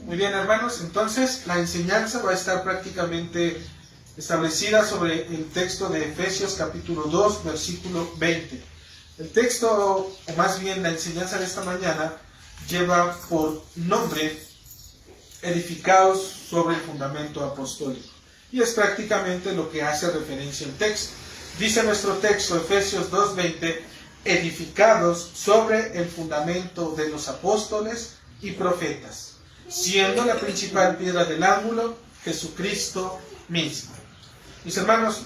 Muy bien, hermanos, entonces la enseñanza va a estar prácticamente establecida sobre el texto de Efesios capítulo 2, versículo 20. El texto, o más bien la enseñanza de esta mañana, lleva por nombre edificados sobre el fundamento apostólico. Y es prácticamente lo que hace referencia el texto. Dice nuestro texto, Efesios 2:20, edificados sobre el fundamento de los apóstoles y profetas, siendo la principal piedra del ángulo Jesucristo mismo. Mis hermanos,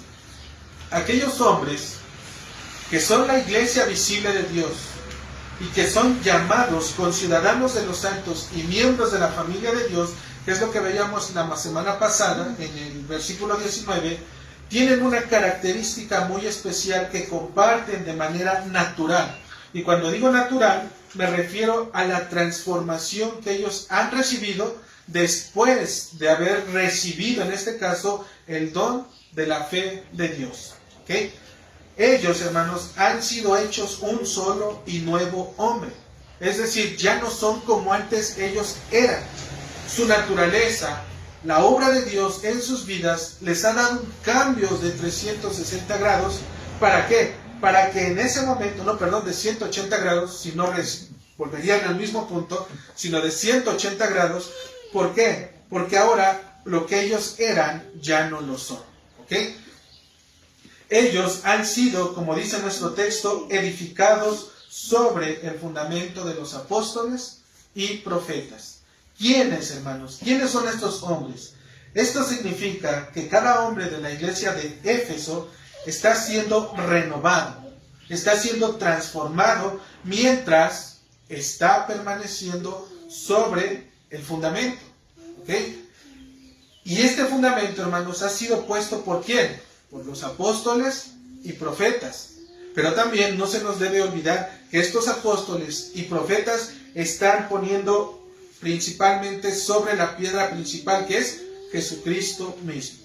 aquellos hombres que son la iglesia visible de Dios y que son llamados conciudadanos de los santos y miembros de la familia de Dios, que es lo que veíamos la semana pasada en el versículo 19, tienen una característica muy especial que comparten de manera natural. Y cuando digo natural, me refiero a la transformación que ellos han recibido después de haber recibido, en este caso, el don de la fe de Dios. ¿Okay? Ellos, hermanos, han sido hechos un solo y nuevo hombre. Es decir, ya no son como antes ellos eran. Su naturaleza, la obra de Dios en sus vidas, les ha dado un cambio de 360 grados. ¿Para qué? Para que en ese momento, de 180 grados, si no volverían al mismo punto, sino de 180 grados. ¿Por qué? Porque ahora lo que ellos eran ya no lo son. ¿Ok? Ellos han sido, como dice nuestro texto, edificados sobre el fundamento de los apóstoles y profetas. ¿Quiénes, hermanos? ¿Quiénes son estos hombres? Esto significa que cada hombre de la iglesia de Éfeso está siendo renovado, está siendo transformado mientras está permaneciendo sobre el fundamento. ¿Okay? Y este fundamento, hermanos, ha sido puesto ¿por quién? Por los apóstoles y profetas. Pero también no se nos debe olvidar que estos apóstoles y profetas están poniendo principalmente sobre la piedra principal, que es Jesucristo mismo.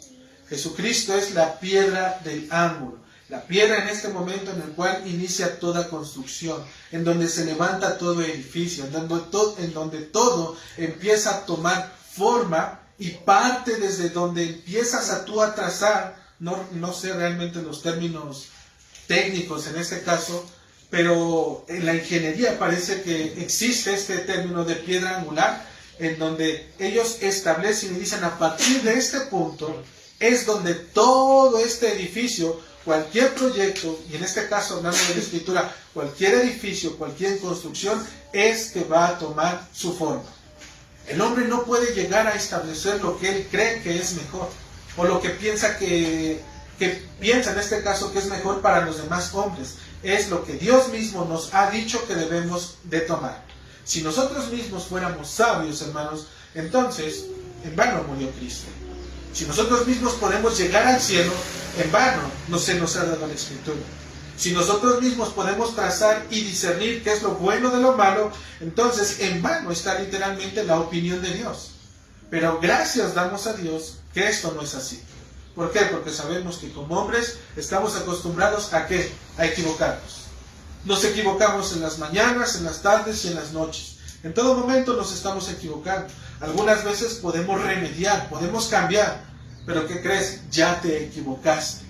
Jesucristo es la piedra del ángulo, la piedra en este momento en el cual inicia toda construcción, en donde se levanta todo edificio, en donde todo empieza a tomar forma y parte desde donde empiezas a tú a trazar. No sé realmente los términos técnicos en este caso, pero en la ingeniería parece que existe este término de piedra angular, en donde ellos establecen y dicen, a partir de este punto es donde todo este edificio, cualquier proyecto, y en este caso hablando de la escritura, cualquier edificio, cualquier construcción, es que va a tomar su forma. El hombre no puede llegar a establecer lo que él cree que es mejor, o lo que piensa que piensa en este caso que es mejor para los demás hombres. Es lo que Dios mismo nos ha dicho que debemos de tomar. Si nosotros mismos fuéramos sabios, hermanos, entonces en vano murió Cristo. Si nosotros mismos podemos llegar al cielo, en vano no se nos ha dado la escritura. Si nosotros mismos podemos trazar y discernir qué es lo bueno de lo malo, entonces en vano está literalmente la opinión de Dios. Pero gracias damos a Dios que esto no es así. ¿Por qué? Porque sabemos que como hombres estamos acostumbrados ¿a qué? A equivocarnos. Nos equivocamos en las mañanas, en las tardes y en las noches. En todo momento nos estamos equivocando. Algunas veces podemos remediar, podemos cambiar. Pero ¿qué crees? Ya te equivocaste.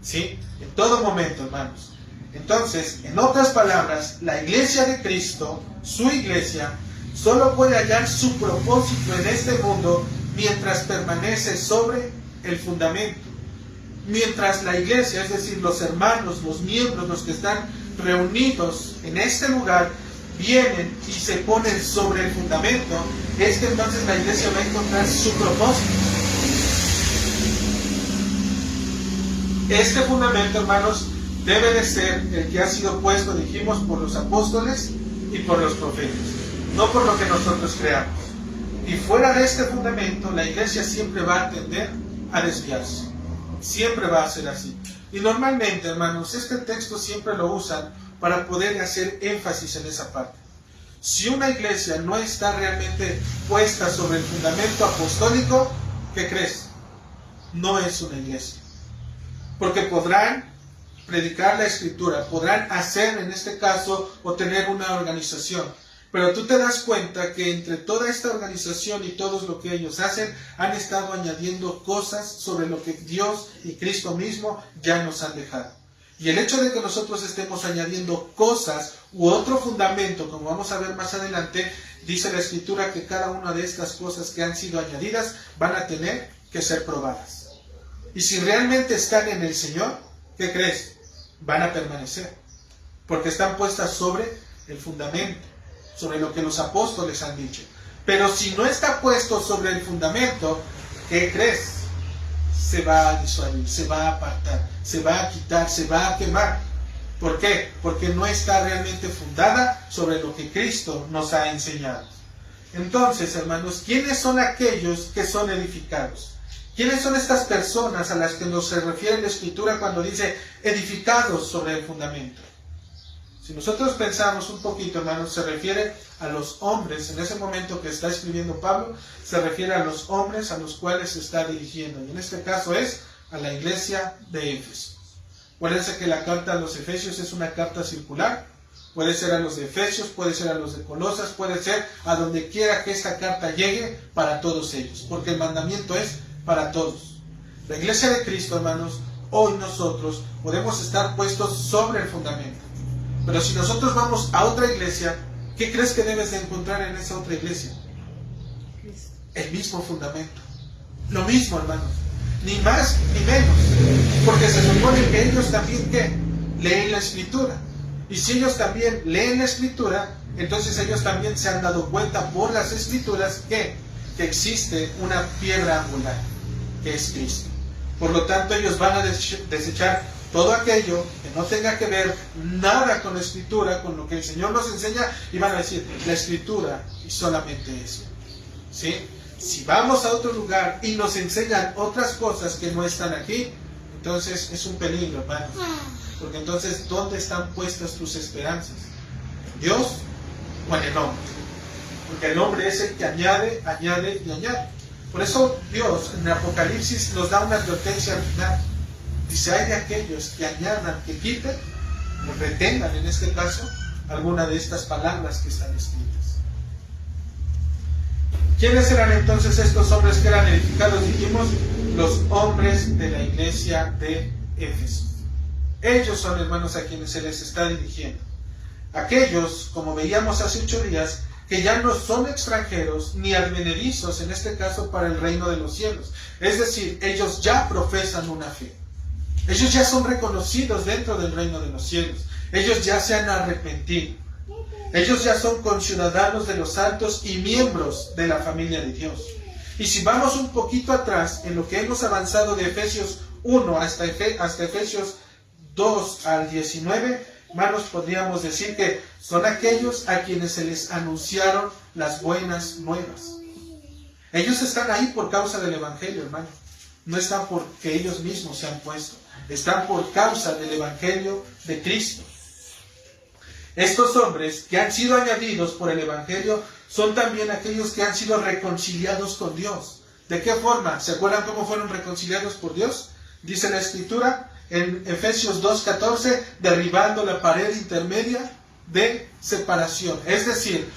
¿Sí? En todo momento, hermanos. Entonces, en otras palabras, la iglesia de Cristo, su iglesia, solo puede hallar su propósito en este mundo mientras permanece sobre el fundamento. Mientras la iglesia, es decir, los hermanos, los miembros, los que están reunidos en este lugar, vienen y se ponen sobre el fundamento, es que entonces la iglesia va a encontrar su propósito. Este fundamento, hermanos, debe de ser el que ha sido puesto, dijimos, por los apóstoles y por los profetas, no por lo que nosotros creamos. Y fuera de este fundamento, la iglesia siempre va a tender a desviarse. Siempre va a ser así. Y normalmente, hermanos, este texto siempre lo usan para poder hacer énfasis en esa parte. Si una iglesia no está realmente puesta sobre el fundamento apostólico, ¿qué crees? No es una iglesia. Porque podrán predicar la escritura, podrán hacer en este caso o tener una organización. Pero tú te das cuenta que entre toda esta organización y todo lo que ellos hacen, han estado añadiendo cosas sobre lo que Dios y Cristo mismo ya nos han dejado. Y el hecho de que nosotros estemos añadiendo cosas u otro fundamento, como vamos a ver más adelante, dice la Escritura que cada una de estas cosas que han sido añadidas van a tener que ser probadas. Y si realmente están en el Señor, ¿qué crees? Van a permanecer. Porque están puestas sobre el fundamento, sobre lo que los apóstoles han dicho. Pero si no está puesto sobre el fundamento, ¿qué crees? Se va a disuadir, se va a apartar, se va a quitar, se va a quemar. ¿Por qué? Porque no está realmente fundada sobre lo que Cristo nos ha enseñado. Entonces, hermanos, ¿quiénes son aquellos que son edificados? ¿Quiénes son estas personas a las que nos se refiere la Escritura cuando dice edificados sobre el fundamento? Si nosotros pensamos un poquito, hermanos, se refiere a los hombres, en ese momento que está escribiendo Pablo, se refiere a los hombres a los cuales se está dirigiendo. Y en este caso es a la iglesia de Éfeso. Acuérdense que la carta a los Efesios es una carta circular. Puede ser a los de Efesios, puede ser a los de Colosas, puede ser a donde quiera que esta carta llegue para todos ellos. Porque el mandamiento es para todos. La iglesia de Cristo, hermanos, hoy nosotros podemos estar puestos sobre el fundamento. Pero si nosotros vamos a otra iglesia, ¿qué crees que debes de encontrar en esa otra iglesia? El mismo fundamento. Lo mismo, hermanos. Ni más ni menos. Porque se supone que ellos también, ¿qué? Leen la Escritura. Y si ellos también leen la Escritura, entonces ellos también se han dado cuenta por las Escrituras que existe una piedra angular, que es Cristo. Por lo tanto, ellos van a desechar todo aquello que no tenga que ver nada con la Escritura, con lo que el Señor nos enseña, y van a decir, la Escritura y solamente eso. ¿Sí? Si vamos a otro lugar y nos enseñan otras cosas que no están aquí, entonces es un peligro, hermanos. Porque entonces, ¿dónde están puestas tus esperanzas? ¿En Dios o en el hombre? Porque el hombre es el que añade, añade y añade. Por eso Dios en Apocalipsis nos da una advertencia al final. Dice, hay de aquellos que añadan, que quiten, o retengan en este caso, alguna de estas palabras que están escritas. ¿Quiénes eran entonces estos hombres que eran edificados? Dijimos, los hombres de la iglesia de Éfeso. Ellos son, hermanos, a quienes se les está dirigiendo. Aquellos, como veíamos hace 8 días, que ya no son extranjeros ni advenedizos, en este caso, para el reino de los cielos. Es decir, ellos ya profesan una fe. Ellos ya son reconocidos dentro del reino de los cielos. Ellos ya se han arrepentido. Ellos ya son conciudadanos de los santos y miembros de la familia de Dios. Y si vamos un poquito atrás, en lo que hemos avanzado de Efesios 1 hasta Efesios 2 al 19, hermanos, podríamos decir que son aquellos a quienes se les anunciaron las buenas nuevas. Ellos están ahí por causa del Evangelio, hermano. No están porque ellos mismos se han puesto. Están por causa del Evangelio de Cristo. Estos hombres que han sido añadidos por el Evangelio son también aquellos que han sido reconciliados con Dios. ¿De qué forma? ¿Se acuerdan cómo fueron reconciliados por Dios? Dice la Escritura en Efesios 2:14, derribando la pared intermedia de separación. Es decir,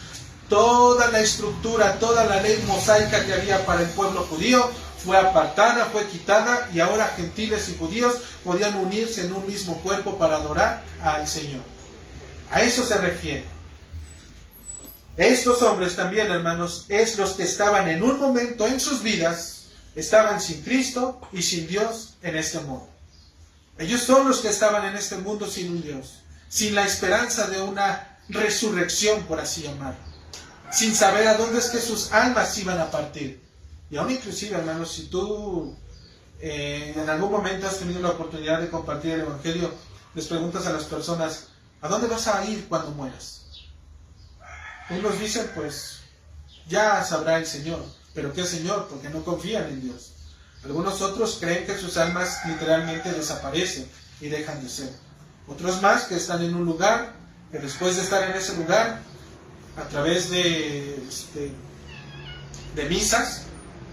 toda la estructura, toda la ley mosaica que había para el pueblo judío fue apartada, fue quitada, y ahora gentiles y judíos podían unirse en un mismo cuerpo para adorar al Señor. A eso se refiere. Estos hombres también, hermanos, es los que estaban en un momento en sus vidas, estaban sin Cristo y sin Dios en este mundo. Ellos son los que estaban en este mundo sin un Dios, sin la esperanza de una resurrección, por así llamarlo, sin saber a dónde es que sus almas iban a partir. Y aún inclusive, hermanos, si tú en algún momento has tenido la oportunidad de compartir el Evangelio, les preguntas a las personas, ¿a dónde vas a ir cuando mueras? Unos dicen, pues, ya sabrá el Señor. ¿Pero qué Señor? Porque no confían en Dios. Algunos otros creen que sus almas literalmente desaparecen y dejan de ser. Otros más que están en un lugar, que después de estar en ese lugar, a través de misas,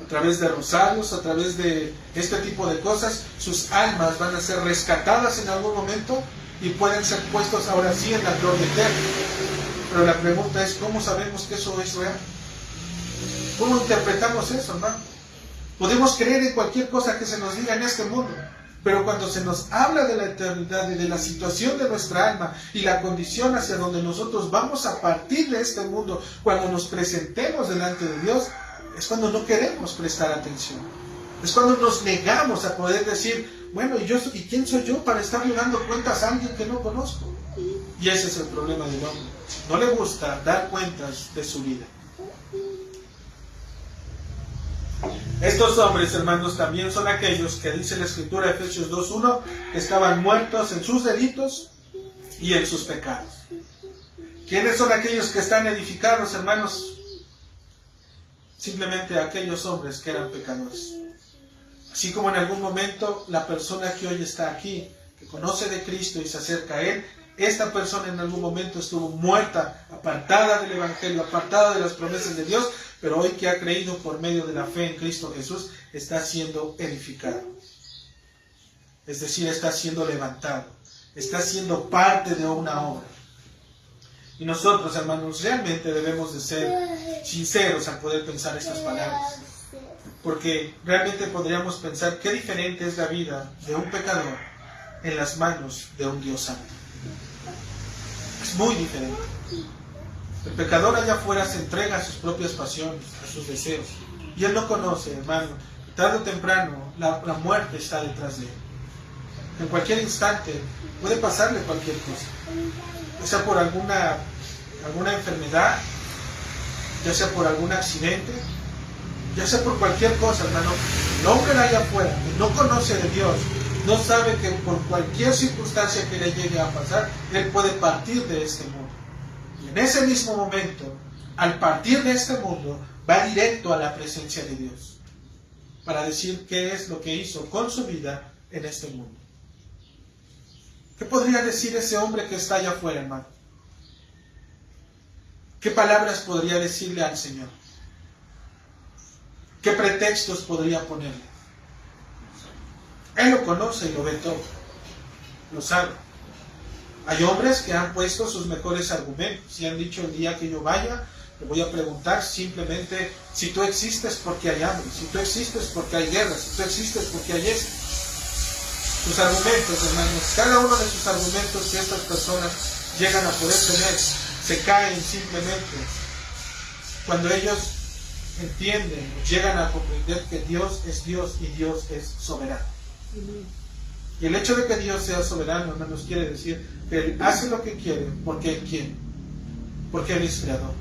a través de rosarios, a través de este tipo de cosas, sus almas van a ser rescatadas en algún momento y pueden ser puestos ahora sí en la gloria eterna. Pero la pregunta es, ¿cómo sabemos que eso es real? ¿Cómo interpretamos eso, hermano? Podemos creer en cualquier cosa que se nos diga en este mundo, pero cuando se nos habla de la eternidad y de la situación de nuestra alma y la condición hacia donde nosotros vamos a partir de este mundo, cuando nos presentemos delante de Dios, es cuando no queremos prestar atención. Es cuando nos negamos a poder decir, bueno, ¿y quién soy yo para estarle dando cuentas a alguien que no conozco? Y ese es el problema del hombre. No le gusta dar cuentas de su vida. Estos hombres, hermanos, también son aquellos que dice la Escritura, Efesios 2:1, que estaban muertos en sus delitos y en sus pecados. ¿Quiénes son aquellos que están edificados, hermanos? Simplemente aquellos hombres que eran pecadores. Así como en algún momento la persona que hoy está aquí, que conoce de Cristo y se acerca a Él, esta persona en algún momento estuvo muerta, apartada del Evangelio, apartada de las promesas de Dios, pero hoy que ha creído por medio de la fe en Cristo Jesús, está siendo edificado. Es decir, está siendo levantado, está siendo parte de una obra. Y nosotros, hermanos, realmente debemos de ser sinceros al poder pensar estas palabras. Porque realmente podríamos pensar qué diferente es la vida de un pecador en las manos de un Dios santo. Es muy diferente. El pecador allá afuera se entrega a sus propias pasiones, a sus deseos. Y él no conoce, hermano, tarde o temprano la muerte está detrás de él. En cualquier instante puede pasarle cualquier cosa. Ya sea por alguna enfermedad, ya sea por algún accidente, ya sea por cualquier cosa, hermano. El hombre allá afuera que no conoce de Dios, no sabe que por cualquier circunstancia que le llegue a pasar, él puede partir de este mundo. Y en ese mismo momento, al partir de este mundo, va directo a la presencia de Dios para decir qué es lo que hizo con su vida en este mundo. ¿Qué podría decir ese hombre que está allá afuera, hermano? ¿Qué palabras podría decirle al Señor? ¿Qué pretextos podría ponerle? Él lo conoce y lo ve todo. Lo sabe. Hay hombres que han puesto sus mejores argumentos y han dicho, el día que yo vaya, le voy a preguntar simplemente, si tú existes porque hay hambre, si tú existes porque hay guerra, si tú existes porque hay esto. Sus argumentos, hermanos, cada uno de sus argumentos que estas personas llegan a poder tener, se caen simplemente cuando ellos entienden, llegan a comprender que Dios es Dios y Dios es soberano. Y el hecho de que Dios sea soberano, hermanos, quiere decir que Él hace lo que quiere porque Él quiere, porque Él es creador.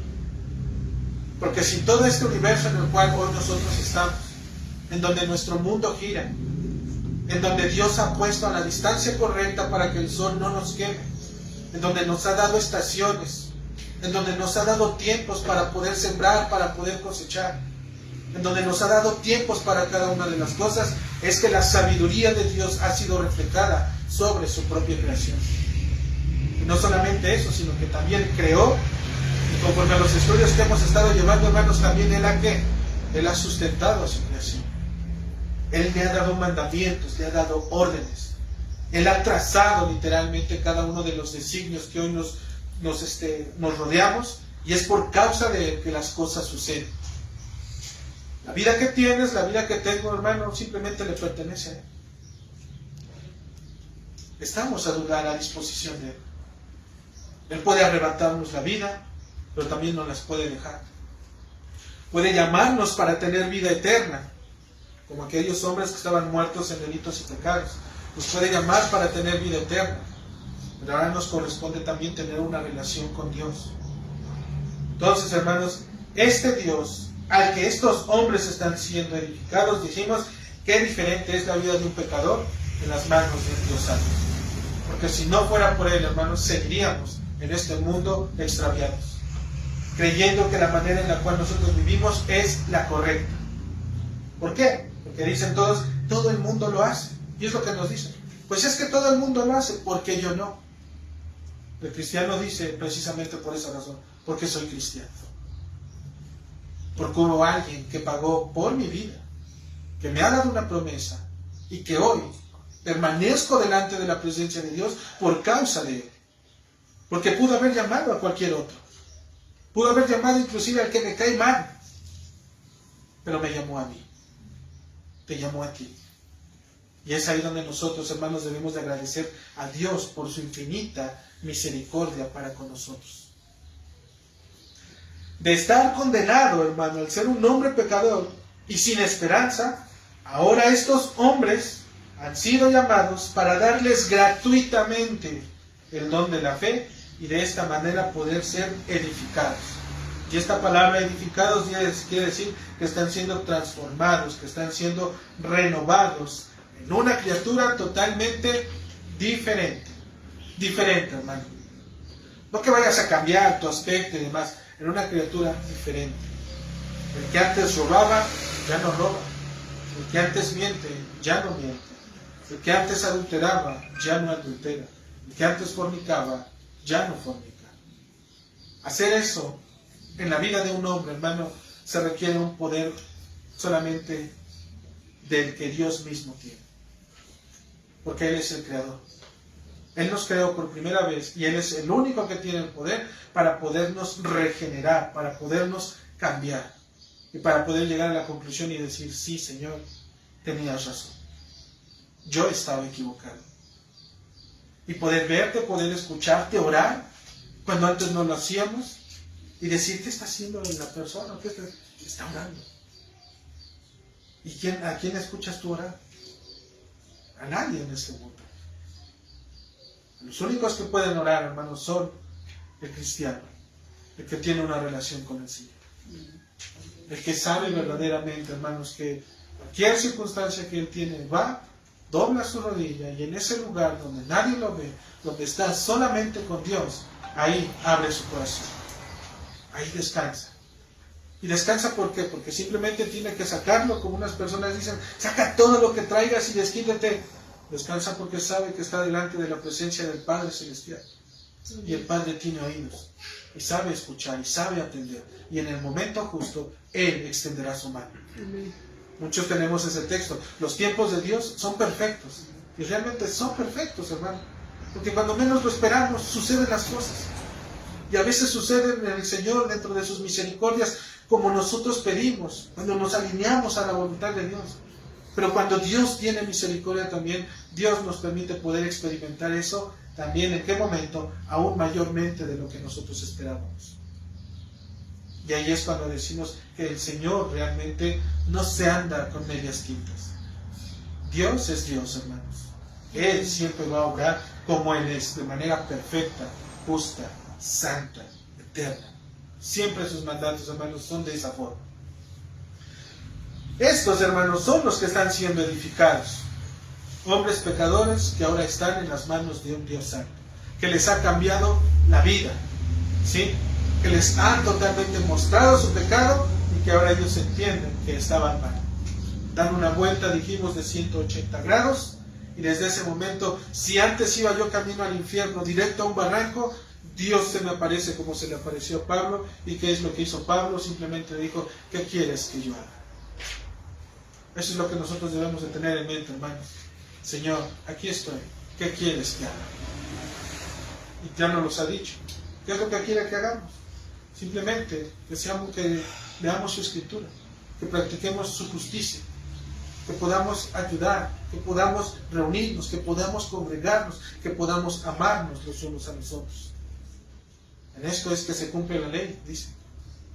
Porque sin todo este universo en el cual hoy nosotros estamos, en donde nuestro mundo gira, en donde Dios ha puesto a la distancia correcta para que el sol no nos queme, en donde nos ha dado estaciones, en donde nos ha dado tiempos para poder sembrar, para poder cosechar, en donde nos ha dado tiempos para cada una de las cosas, es que la sabiduría de Dios ha sido reflejada sobre su propia creación. Y no solamente eso, sino que también creó, y conforme a los estudios que hemos estado llevando, hermanos, también Él ha sustentado a su creación. Él le ha dado mandamientos, le ha dado órdenes. Él ha trazado literalmente cada uno de los designios que hoy nos rodeamos, y es por causa de Él que las cosas suceden. La vida que tienes, la vida que tengo, hermano, simplemente le pertenece a Él. Estamos a dudar a disposición de Él. Él puede arrebatarnos la vida, pero también nos las puede dejar. Puede llamarnos para tener vida eterna, como aquellos hombres que estaban muertos en delitos y pecados. Nos puede llamar para tener vida eterna, pero ahora nos corresponde también tener una relación con Dios. Entonces, hermanos, este Dios al que estos hombres están siendo edificados, decimos, qué diferente es la vida de un pecador en las manos de Dios Santo. Porque si no fuera por Él, hermanos, seguiríamos en este mundo extraviados, creyendo que la manera en la cual nosotros vivimos es la correcta. ¿Por qué? Porque dicen todos, todo el mundo lo hace. Y es lo que nos dicen. Pues es que todo el mundo lo hace, ¿por qué yo no? El cristiano dice precisamente por esa razón, porque soy cristiano. Porque hubo alguien que pagó por mi vida, que me ha dado una promesa y que hoy permanezco delante de la presencia de Dios por causa de Él. Porque pudo haber llamado a cualquier otro. Pudo haber llamado inclusive al que me cae mal. Pero me llamó a mí. Te llamó a ti. Y es ahí donde nosotros, hermanos, debemos de agradecer a Dios por su infinita misericordia para con nosotros. De estar condenado, hermano, al ser un hombre pecador y sin esperanza, ahora estos hombres han sido llamados para darles gratuitamente el don de la fe y de esta manera poder ser edificados. Y esta palabra edificados quiere decir que están siendo transformados, que están siendo renovados en una criatura totalmente diferente. Diferente, hermano. No que vayas a cambiar tu aspecto y demás, en una criatura diferente. El que antes robaba, ya no roba. El que antes miente, ya no miente. El que antes adulteraba, ya no adultera. El que antes fornicaba, ya no fornica. Hacer eso en la vida de un hombre, hermano, se requiere un poder solamente del que Dios mismo tiene. Porque Él es el creador. Él nos creó por primera vez y Él es el único que tiene el poder para podernos regenerar, para podernos cambiar y para poder llegar a la conclusión y decir, sí, Señor, tenías razón. Yo estaba equivocado. Y poder verte, poder escucharte, orar, cuando antes no lo hacíamos, y decir, ¿qué está haciendo la persona? ¿Qué está orando? ¿Y a quién escuchas tú orar? A nadie en este mundo. Los únicos que pueden orar, hermanos, son el cristiano, el que tiene una relación con el Señor. El que sabe verdaderamente, hermanos, que cualquier circunstancia que él tiene va, dobla su rodilla y en ese lugar donde nadie lo ve, donde está solamente con Dios, ahí abre su corazón. Ahí descansa. ¿Y descansa por qué? Porque simplemente tiene que sacarlo, como unas personas dicen, saca todo lo que traigas y desquítate. Descansa porque sabe que está delante de la presencia del Padre Celestial. Y el Padre tiene oídos. Y sabe escuchar y sabe atender. Y en el momento justo, Él extenderá su mano. Muchos tenemos ese texto. Los tiempos de Dios son perfectos. Y realmente son perfectos, hermano. Porque cuando menos lo esperamos, suceden las cosas. Y a veces suceden en el Señor, dentro de sus misericordias, como nosotros pedimos, cuando nos alineamos a la voluntad de Dios. Pero cuando Dios tiene misericordia también, Dios nos permite poder experimentar eso también, ¿en qué momento? Aún mayormente de lo que nosotros esperábamos. Y ahí es cuando decimos que el Señor realmente no se anda con medias tintas. Dios es Dios, hermanos. Él siempre va a obrar como Él es, de manera perfecta, justa, santa, eterna. Siempre sus mandatos, hermanos, son de esa forma. Estos, hermanos, son los que están siendo edificados. Hombres pecadores que ahora están en las manos de un Dios santo, que les ha cambiado la vida, ¿sí? Que les ha totalmente mostrado su pecado y que ahora ellos entienden que estaban mal. Dan una vuelta, dijimos, de 180 grados y desde ese momento, si antes iba yo camino al infierno, directo a un barranco, Dios se me aparece como se le apareció a Pablo. ¿Y qué es lo que hizo Pablo? Simplemente le dijo, ¿qué quieres que yo haga? Eso es lo que nosotros debemos de tener en mente, hermanos. Señor, aquí estoy. ¿Qué quieres que haga? Y ya nos los ha dicho. ¿Qué es lo que quiere que hagamos? Simplemente que leamos su escritura, que practiquemos su justicia, que podamos ayudar, que podamos reunirnos, que podamos congregarnos, que podamos amarnos los unos a los otros. En esto es que se cumple la ley, dice,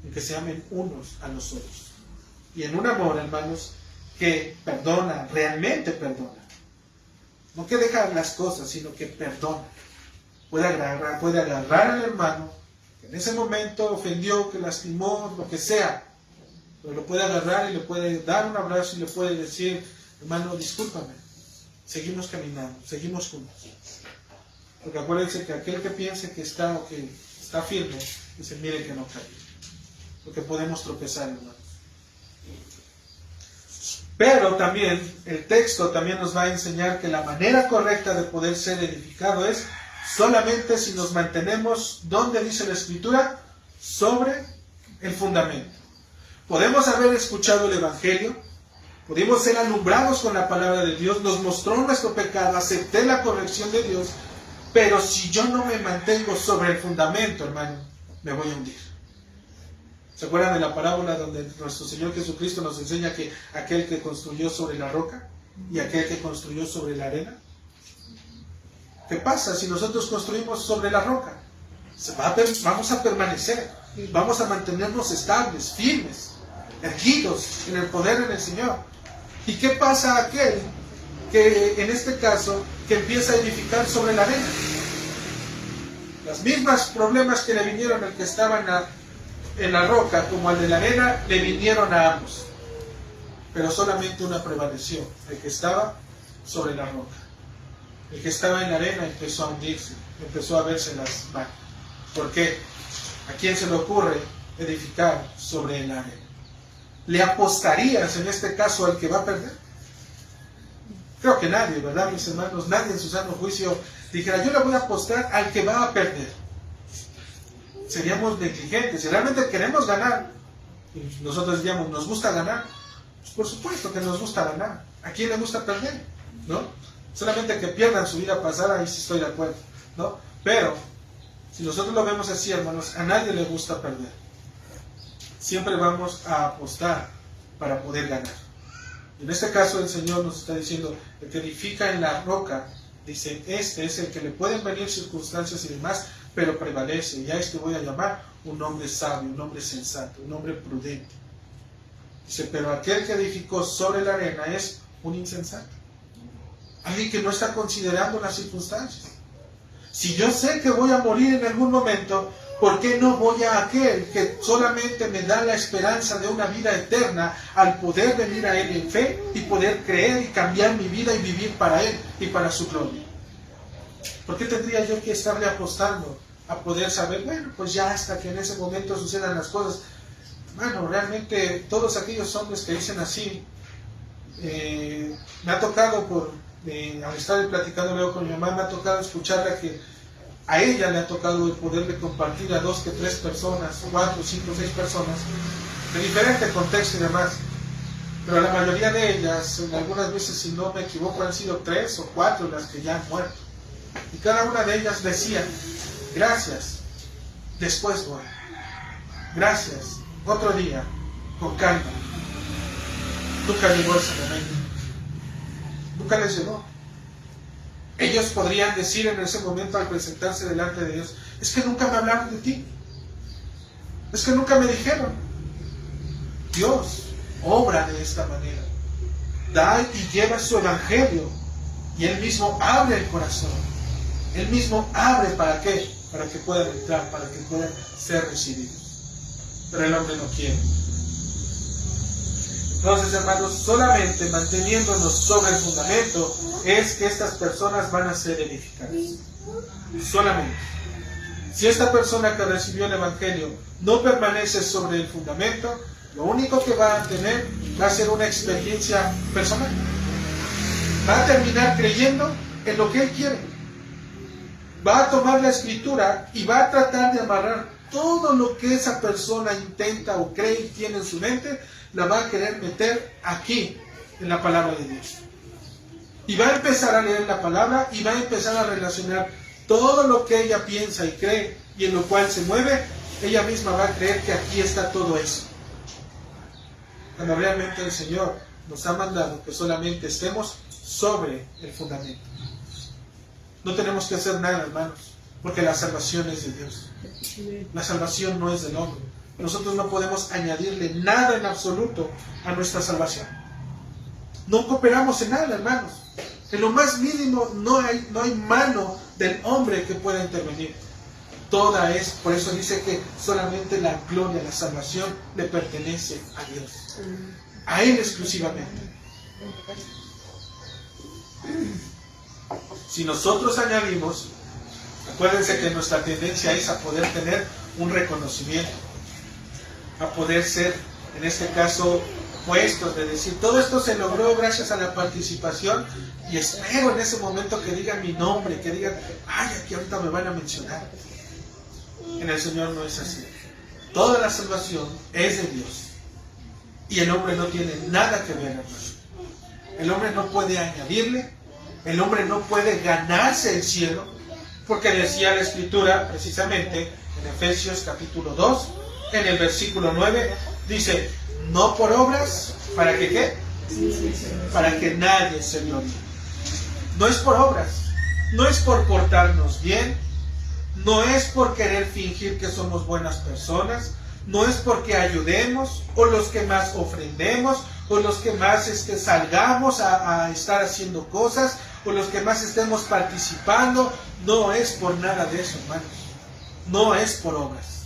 en que se amen unos a los otros. Y en un amor, hermanos, que perdona, realmente perdona. No que deja las cosas, sino que perdona. Puede agarrar al hermano, que en ese momento ofendió, que lastimó, lo que sea. Pero lo puede agarrar y le puede dar un abrazo y le puede decir, hermano, discúlpame. Seguimos caminando, seguimos juntos. Porque acuérdense que aquel que piense que está firme, dice, mire que no cae. Porque podemos tropezar, hermanos. Pero también, el texto también nos va a enseñar que la manera correcta de poder ser edificado es solamente si nos mantenemos, ¿dónde dice la Escritura? Sobre el fundamento. Podemos haber escuchado el Evangelio, pudimos ser alumbrados con la palabra de Dios, nos mostró nuestro pecado, acepté la corrección de Dios, pero si yo no me mantengo sobre el fundamento, hermano, me voy a hundir. ¿Se acuerdan de la parábola donde nuestro Señor Jesucristo nos enseña que aquel que construyó sobre la roca y aquel que construyó sobre la arena? ¿Qué pasa si nosotros construimos sobre la roca? Vamos a permanecer, vamos a mantenernos estables, firmes, erguidos en el poder en el Señor. ¿Y qué pasa a aquel que, en este caso, que empieza a edificar sobre la arena? Los mismos problemas que le vinieron al que estaba en la roca como al de la arena, le vinieron a ambos. Pero solamente una prevaleció, el que estaba sobre la roca. El que estaba en la arena empezó a hundirse, empezó a verse las manos. ¿Por qué? ¿A quién se le ocurre edificar sobre el arena? ¿Le apostarías en este caso al que va a perder? Creo que nadie, ¿verdad, mis hermanos? Nadie en su sano juicio dijera, yo le voy a apostar al que va a perder. Seríamos negligentes. Si realmente queremos ganar, y nosotros diríamos, ¿nos gusta ganar? Pues por supuesto que nos gusta ganar. ¿A quién le gusta perder? ¿No? Solamente que pierdan su vida pasada, ahí sí estoy de acuerdo, ¿no? Pero, si nosotros lo vemos así, hermanos, a nadie le gusta perder. Siempre vamos a apostar para poder ganar. En este caso el Señor nos está diciendo, el que edifica en la roca, dice, este es el que le pueden venir circunstancias y demás, pero prevalece. Y a este voy a llamar un hombre sabio, un hombre sensato, un hombre prudente. Dice, pero aquel que edificó sobre la arena es un insensato. Alguien que no está considerando las circunstancias. Si yo sé que voy a morir en algún momento, ¿por qué no voy a aquel que solamente me da la esperanza de una vida eterna al poder venir a Él en fe y poder creer y cambiar mi vida y vivir para Él y para su gloria? ¿Por qué tendría yo que estarle apostando a poder saber, bueno, pues ya hasta que en ese momento sucedan las cosas? Bueno, realmente todos aquellos hombres que dicen así, me ha tocado al estar platicando luego con mi mamá, me ha tocado escucharla que a ella le ha tocado el poderle compartir a 2 que 3 personas, 4, 5, 6 personas, de diferente contexto y demás. Pero la mayoría de ellas, algunas veces, si no me equivoco, han sido 3 o 4 las que ya han muerto. Y cada una de ellas decía, gracias, después voy. Gracias, otro día, con calma. Nunca llegó ese momento. Nunca les llegó. Ellos podrían decir en ese momento al presentarse delante de Dios, es que nunca me hablaron de ti. Es que nunca me dijeron. Dios obra de esta manera. Da y lleva su evangelio. Y Él mismo abre el corazón. Él mismo abre, ¿para qué? Para que puedan entrar, para que puedan ser recibidos. Pero el hombre no quiere. Entonces, hermanos, solamente manteniéndonos sobre el fundamento es que estas personas van a ser edificadas. Solamente. Si esta persona que recibió el Evangelio no permanece sobre el fundamento, lo único que va a tener va a ser una experiencia personal. Va a terminar creyendo en lo que él quiere. Va a tomar la Escritura y va a tratar de amarrar todo lo que esa persona intenta o cree y tiene en su mente, la va a querer meter aquí, en la palabra de Dios. Y va a empezar a leer la palabra y va a empezar a relacionar todo lo que ella piensa y cree y en lo cual se mueve, ella misma va a creer que aquí está todo eso. Cuando realmente el Señor nos ha mandado que solamente estemos sobre el fundamento. No tenemos que hacer nada, hermanos, porque la salvación es de Dios. La salvación no es del hombre. Nosotros no podemos añadirle nada en absoluto a nuestra salvación. No cooperamos en nada, hermanos. En lo más mínimo no hay mano del hombre que pueda intervenir. Toda es, por eso dice que solamente la gloria, la salvación le pertenece a Dios. A Él exclusivamente. Si nosotros añadimos, acuérdense que nuestra tendencia es a poder tener un reconocimiento, a poder ser, en este caso, puestos, de decir, todo esto se logró gracias a la participación, y espero en ese momento que digan mi nombre, que digan, ay, aquí ahorita me van a mencionar. En el Señor no es así. Toda la salvación es de Dios, y el hombre no tiene nada que ver, hermano. El hombre no puede añadirle, el hombre no puede ganarse el cielo, porque decía la Escritura, precisamente, en Efesios capítulo 2, en el versículo 9, dice, no por obras, ¿para que qué? Para que nadie se gloríe. No es por obras, no es por portarnos bien, no es por querer fingir que somos buenas personas, no es porque ayudemos, o los que más ofrendemos, o los que más salgamos a estar haciendo cosas, o los que más estemos participando. No es por nada de eso, hermanos. No es por obras.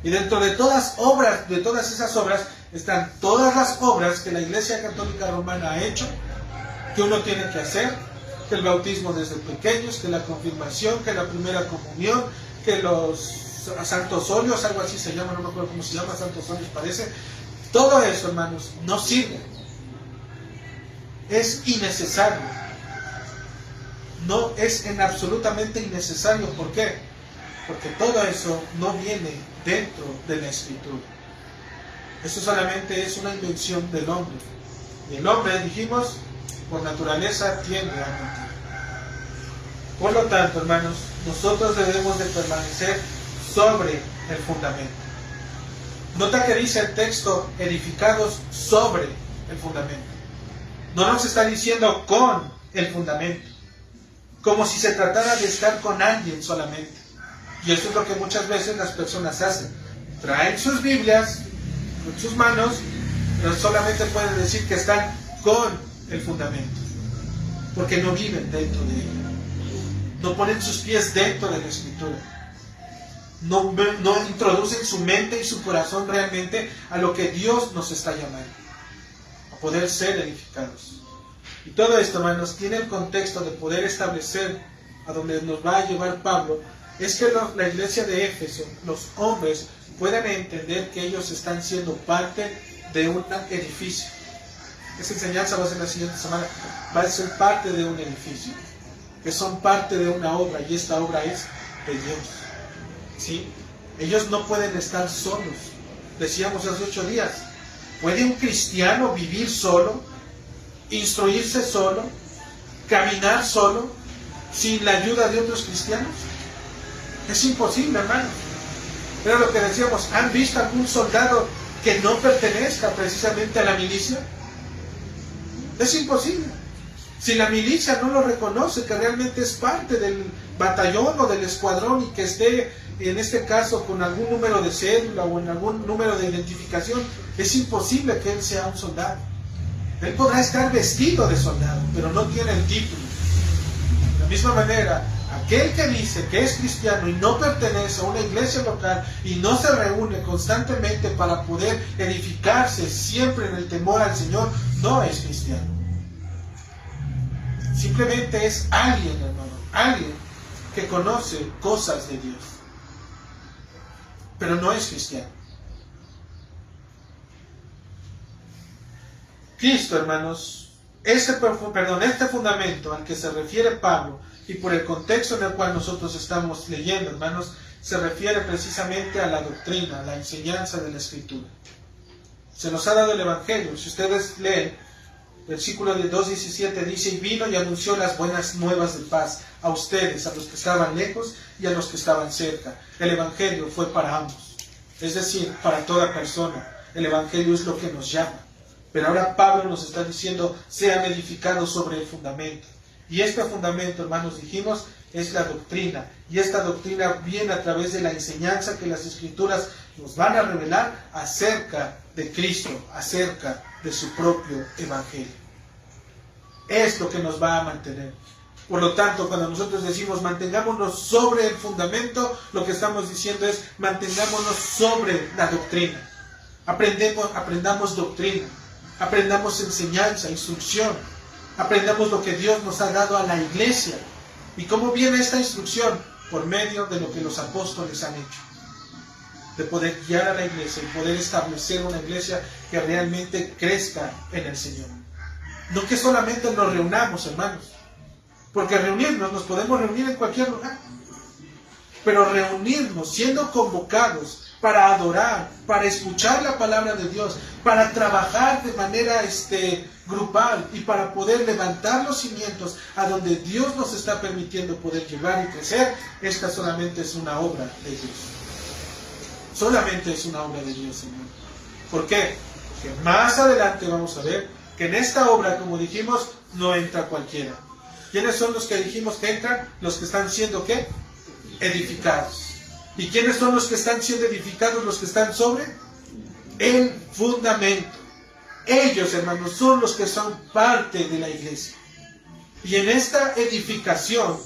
Y dentro de todas esas obras, están todas las obras que la Iglesia Católica Romana ha hecho, que uno tiene que hacer, que el bautismo desde pequeños, que la confirmación, que la primera comunión, que los santos óleos, algo así se llama, no me acuerdo cómo se llama, santos óleos parece. Todo eso, hermanos, no sirve. Es innecesario. No es absolutamente innecesario. ¿Por qué? Porque todo eso no viene dentro de la Escritura. Eso solamente es una invención del hombre. Y el hombre, dijimos, por naturaleza tiende a mentir. Por lo tanto, hermanos, nosotros debemos de permanecer sobre el fundamento. Nota que dice el texto, edificados sobre el fundamento. No nos está diciendo con el fundamento, como si se tratara de estar con alguien solamente. Y eso es lo que muchas veces las personas hacen. Traen sus Biblias en sus manos, pero solamente pueden decir que están con el fundamento, porque no viven dentro de ella. No ponen sus pies dentro de la Escritura. No introducen su mente y su corazón realmente a lo que Dios nos está llamando, a poder ser edificados. Y todo esto, hermanos, tiene el contexto de poder establecer a donde nos va a llevar Pablo, es que la iglesia de Éfeso, los hombres, puedan entender que ellos están siendo parte de un edificio. Esa enseñanza va a ser la siguiente semana, va a ser parte de un edificio, que son parte de una obra, y esta obra es de Dios. ¿Sí? Ellos no pueden estar solos. Decíamos hace 8 días, ¿puede un cristiano vivir solo, instruirse solo, caminar solo, sin la ayuda de otros cristianos? Es imposible, hermano. Pero lo que decíamos, ¿han visto algún soldado que no pertenezca precisamente a la milicia? Es imposible. Si la milicia no lo reconoce, que realmente es parte del batallón o del escuadrón, y que esté, en este caso, con algún número de cédula o en algún número de identificación, es imposible que él sea un soldado. Él podrá estar vestido de soldado, pero no tiene el título. De la misma manera, aquel que dice que es cristiano y no pertenece a una iglesia local y no se reúne constantemente para poder edificarse siempre en el temor al Señor, no es cristiano. Simplemente es alguien, hermano, alguien que conoce cosas de Dios, pero no es cristiano. Cristo, hermanos, este fundamento al que se refiere Pablo, y por el contexto en el cual nosotros estamos leyendo, hermanos, se refiere precisamente a la doctrina, a la enseñanza de la Escritura. Se nos ha dado el Evangelio. Si ustedes leen, versículo de 2:17 dice, y vino y anunció las buenas nuevas de paz a ustedes, a los que estaban lejos y a los que estaban cerca. El Evangelio fue para ambos, es decir, para toda persona. El Evangelio es lo que nos llama. Pero ahora Pablo nos está diciendo, sean edificados sobre el fundamento. Y este fundamento, hermanos, dijimos, es la doctrina. Y esta doctrina viene a través de la enseñanza que las Escrituras nos van a revelar acerca de Cristo, acerca de su propio Evangelio. Es lo que nos va a mantener. Por lo tanto, cuando nosotros decimos mantengámonos sobre el fundamento, lo que estamos diciendo es mantengámonos sobre la doctrina. Aprendamos doctrina, aprendamos enseñanza, instrucción, aprendamos lo que Dios nos ha dado a la iglesia. ¿Y cómo viene esta instrucción? Por medio de lo que los apóstoles han hecho, de poder guiar a la iglesia y poder establecer una iglesia que realmente crezca en el Señor. No que solamente nos reunamos, hermanos, porque reunirnos, nos podemos reunir en cualquier lugar, pero reunirnos siendo convocados para adorar, para escuchar la palabra de Dios, para trabajar de manera grupal y para poder levantar los cimientos a donde Dios nos está permitiendo poder llegar y crecer, esta solamente es una obra de Dios. solamente es una obra de Dios, hermano. ¿Por qué? Porque más adelante vamos a ver que en esta obra, como dijimos, no entra cualquiera. ¿Quiénes son los que dijimos que entran? Los que están siendo, ¿qué? Edificados. ¿Y quiénes son los que están siendo edificados? Los que están sobre el fundamento. Ellos, hermanos, son los que son parte de la iglesia. Y en esta edificación,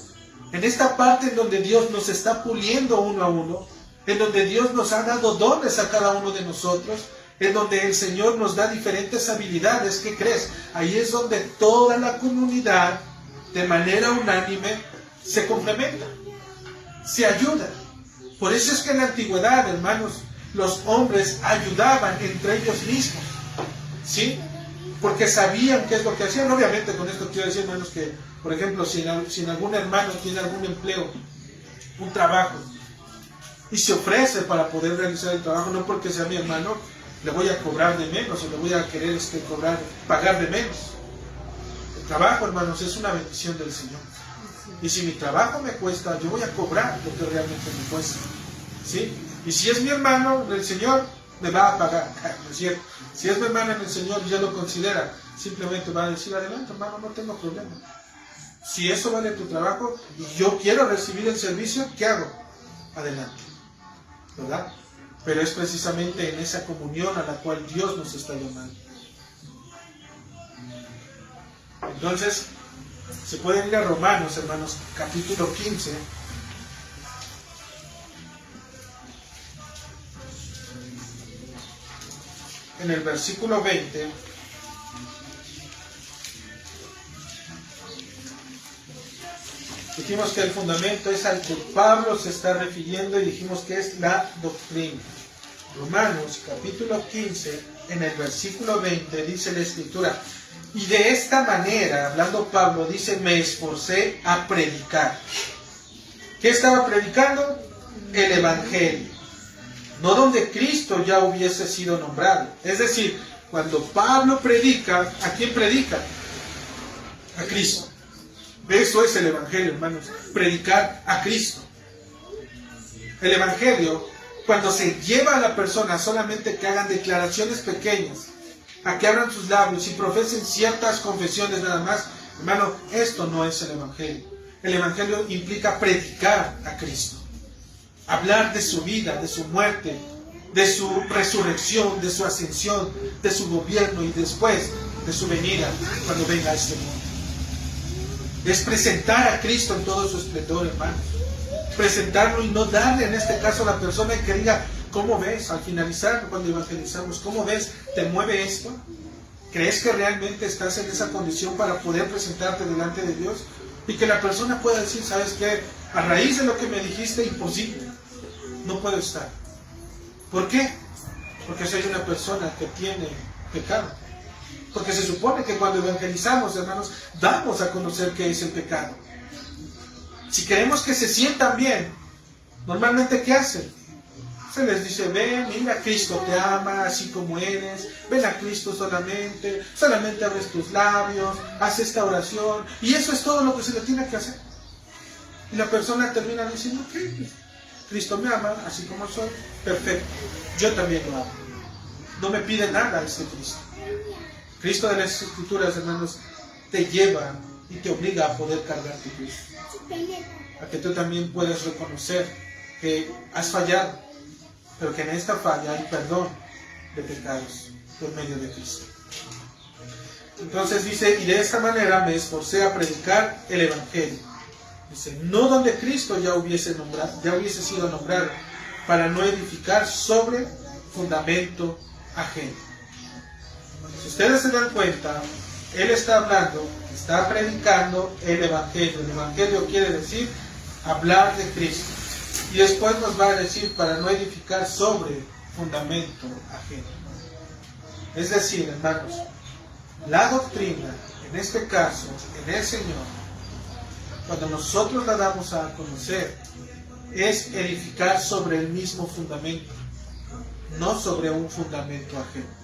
en esta parte en donde Dios nos está puliendo uno a uno, en donde Dios nos ha dado dones a cada uno de nosotros, en donde el Señor nos da diferentes habilidades, ¿qué crees? Ahí es donde toda la comunidad, de manera unánime, se complementa, se ayuda. Por eso es que en la antigüedad, hermanos, los hombres ayudaban entre ellos mismos, ¿sí? Porque sabían qué es lo que hacían. Obviamente con esto quiero decir, hermanos, que, por ejemplo, si en algún hermano tiene algún empleo, un trabajo, y se ofrece para poder realizar el trabajo, no porque sea mi hermano, le voy a cobrar de menos, o le voy a querer pagar de menos. El trabajo, hermanos, es una bendición del Señor. Y si mi trabajo me cuesta, yo voy a cobrar lo que realmente me cuesta, ¿sí? Y si es mi hermano en el Señor, me va a pagar, ¿no es cierto? Si es mi hermano en el Señor y ya lo considera, simplemente va a decir, adelante, hermano, no tengo problema. Si eso vale tu trabajo y yo quiero recibir el servicio, ¿qué hago? Adelante, ¿verdad? Pero es precisamente en esa comunión a la cual Dios nos está llamando. Entonces, se pueden ir a Romanos, hermanos, capítulo 15. En el versículo 20. Dijimos que el fundamento es al que Pablo se está refiriendo y dijimos que es la doctrina. Romanos capítulo 15, en el versículo 20, dice la Escritura: y de esta manera, hablando Pablo, dice, me esforcé a predicar. ¿Qué estaba predicando? El Evangelio. No donde Cristo ya hubiese sido nombrado. Es decir, cuando Pablo predica, ¿a quién predica? A Cristo. Eso es el Evangelio, hermanos. Predicar a Cristo. El Evangelio, cuando se lleva a la persona solamente que hagan declaraciones pequeñas, a que abran sus labios y profesen ciertas confesiones nada más, hermano, esto no es el Evangelio. El Evangelio implica predicar a Cristo. Hablar de su vida, de su muerte, de su resurrección, de su ascensión, de su gobierno y después de su venida, cuando venga a este mundo. Es presentar a Cristo en todo su esplendor, hermanos. Presentarlo y no darle en este caso a la persona que diga, ¿cómo ves? Al finalizar, cuando evangelizamos, ¿cómo ves? ¿Te mueve esto? ¿Crees que realmente estás en esa condición para poder presentarte delante de Dios? Y que la persona pueda decir, ¿sabes qué? A raíz de lo que me dijiste, imposible. No puedo estar. ¿Por qué? Porque soy una persona que tiene pecado. Porque se supone que cuando evangelizamos, hermanos, damos a conocer qué es el pecado. Si queremos que se sientan bien, normalmente ¿qué hacen? Se les dice, ven, mira, Cristo te ama así como eres, ven a Cristo solamente abres tus labios, haz esta oración, y eso es todo lo que se le tiene que hacer. Y la persona termina diciendo, ¿qué? Cristo me ama así como soy, perfecto, yo también lo amo. No me pide nada ese Cristo. Cristo de las Escrituras, hermanos, te lleva y te obliga a poder cargar tu cruz. A que tú también puedas reconocer que has fallado, pero que en esta falla hay perdón de pecados por medio de Cristo. Entonces dice, y de esta manera me esforcé a predicar el Evangelio. Dice, no donde Cristo ya hubiese sido nombrado, para no edificar sobre fundamento ajeno. Si ustedes se dan cuenta, él está hablando, está predicando el Evangelio. El Evangelio quiere decir hablar de Cristo. Y después nos va a decir para no edificar sobre fundamento ajeno. Es decir, hermanos, la doctrina, en este caso, en el Señor, cuando nosotros la damos a conocer, es edificar sobre el mismo fundamento, no sobre un fundamento ajeno.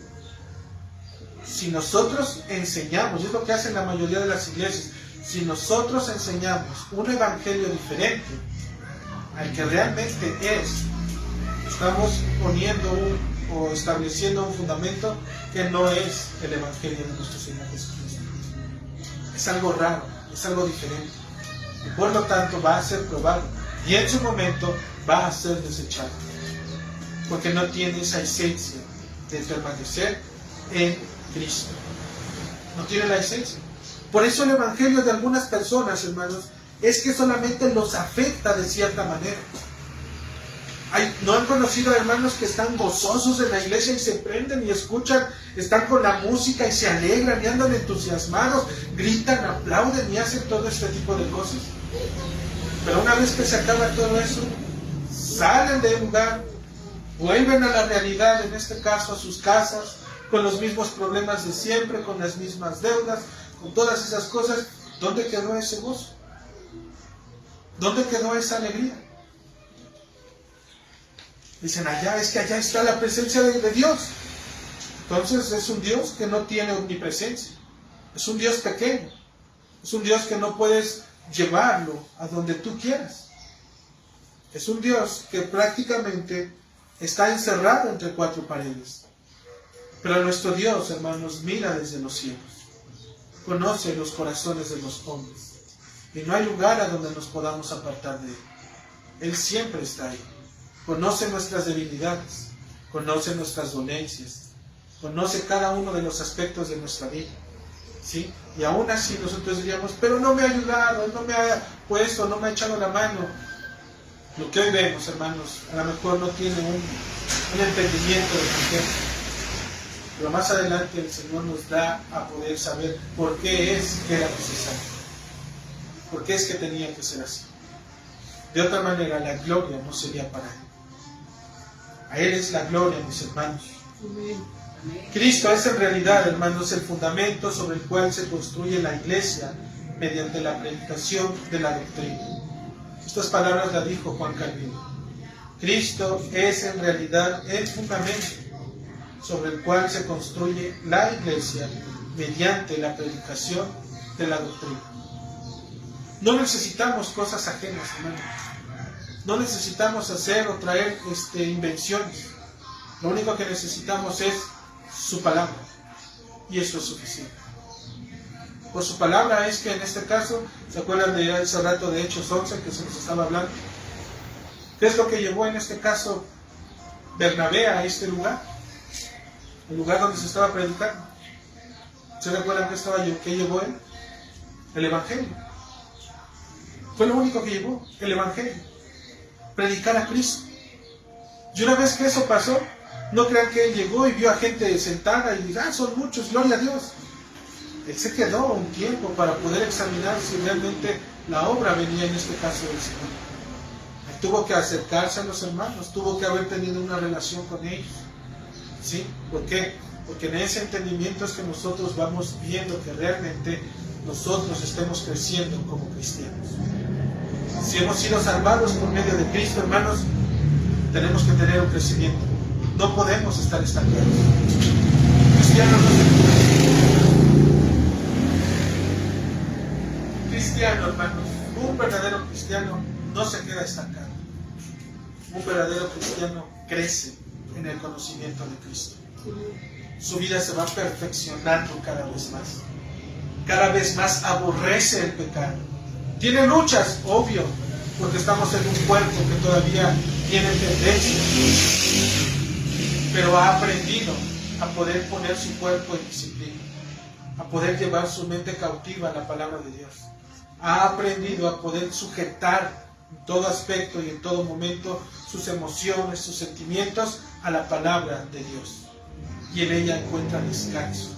Si nosotros enseñamos, y es lo que hacen la mayoría de las iglesias, si nosotros enseñamos un evangelio diferente al que realmente es, estamos poniendo o estableciendo un fundamento que no es el Evangelio de nuestro Señor Jesucristo. Es algo raro, es algo diferente. Y por lo tanto va a ser probado. Y en su momento va a ser desechado. Porque no tiene esa esencia de permanecer en Cristo. No tiene la esencia. Por eso el Evangelio de algunas personas, hermanos, es que solamente los afecta de cierta manera. ¿No han conocido hermanos que están gozosos en la iglesia y se prenden y escuchan, están con la música y se alegran y andan entusiasmados, gritan, aplauden y hacen todo este tipo de cosas? Pero una vez que se acaba todo eso, salen del lugar, vuelven a la realidad, en este caso a sus casas, con los mismos problemas de siempre, con las mismas deudas, con todas esas cosas. ¿Dónde quedó ese gozo? ¿Dónde quedó esa alegría? Dicen, es que allá está la presencia de Dios. Entonces es un Dios que no tiene omnipresencia. Es un Dios pequeño. Es un Dios que no puedes llevarlo a donde tú quieras. Es un Dios que prácticamente está encerrado entre cuatro paredes. Pero nuestro Dios, hermanos, mira desde los cielos. Conoce los corazones de los hombres. Y no hay lugar a donde nos podamos apartar de Él. Él siempre está ahí. Conoce nuestras debilidades, conoce nuestras dolencias, conoce cada uno de los aspectos de nuestra vida, ¿sí? Y aún así nosotros diríamos, pero no me ha ayudado, no me ha puesto, no me ha echado la mano. Lo que hoy vemos, hermanos, a lo mejor no tiene un entendimiento de por qué. Pero más adelante el Señor nos da a poder saber por qué es que era necesario. Por qué es que tenía que ser así. De otra manera, la gloria no sería para Él. A Él es la gloria, mis hermanos. Cristo es en realidad, hermanos, el fundamento sobre el cual se construye la iglesia mediante la predicación de la doctrina. Estas palabras las dijo Juan Calvino. Cristo es en realidad el fundamento sobre el cual se construye la iglesia mediante la predicación de la doctrina. No necesitamos cosas ajenas, hermanos. No necesitamos hacer o traer invenciones. Lo único que necesitamos es su palabra. Y eso es suficiente. Por su palabra es que en este caso, ¿se acuerdan de ese rato de Hechos 11 que se nos estaba hablando? ¿Qué es lo que llevó en este caso Bernabé a este lugar? El lugar donde se estaba predicando. ¿Se recuerdan qué llevó él? El Evangelio. Fue lo único que llevó, el Evangelio. Predicar a Cristo. Y una vez que eso pasó, no crean que él llegó y vio a gente sentada y dijo, son muchos, gloria a Dios. Él se quedó un tiempo para poder examinar si realmente la obra venía en este caso del Señor. Él tuvo que acercarse a los hermanos, tuvo que haber tenido una relación con ellos. ¿Sí? ¿Por qué? Porque en ese entendimiento es que nosotros vamos viendo que realmente nosotros estemos creciendo como cristianos. Si hemos sido salvados por medio de Cristo, hermanos, tenemos que tener un crecimiento. No podemos estar estancados. Cristiano, hermanos, un verdadero cristiano no se queda estancado. Un verdadero cristiano crece en el conocimiento de Cristo. Su vida se va perfeccionando cada vez más. Cada vez más aborrece el pecado. Tiene luchas, obvio, porque estamos en un cuerpo que todavía tiene tendencias, pero ha aprendido a poder poner su cuerpo en disciplina, a poder llevar su mente cautiva a la palabra de Dios. Ha aprendido a poder sujetar en todo aspecto y en todo momento sus emociones, sus sentimientos a la palabra de Dios. Y en ella encuentra descanso,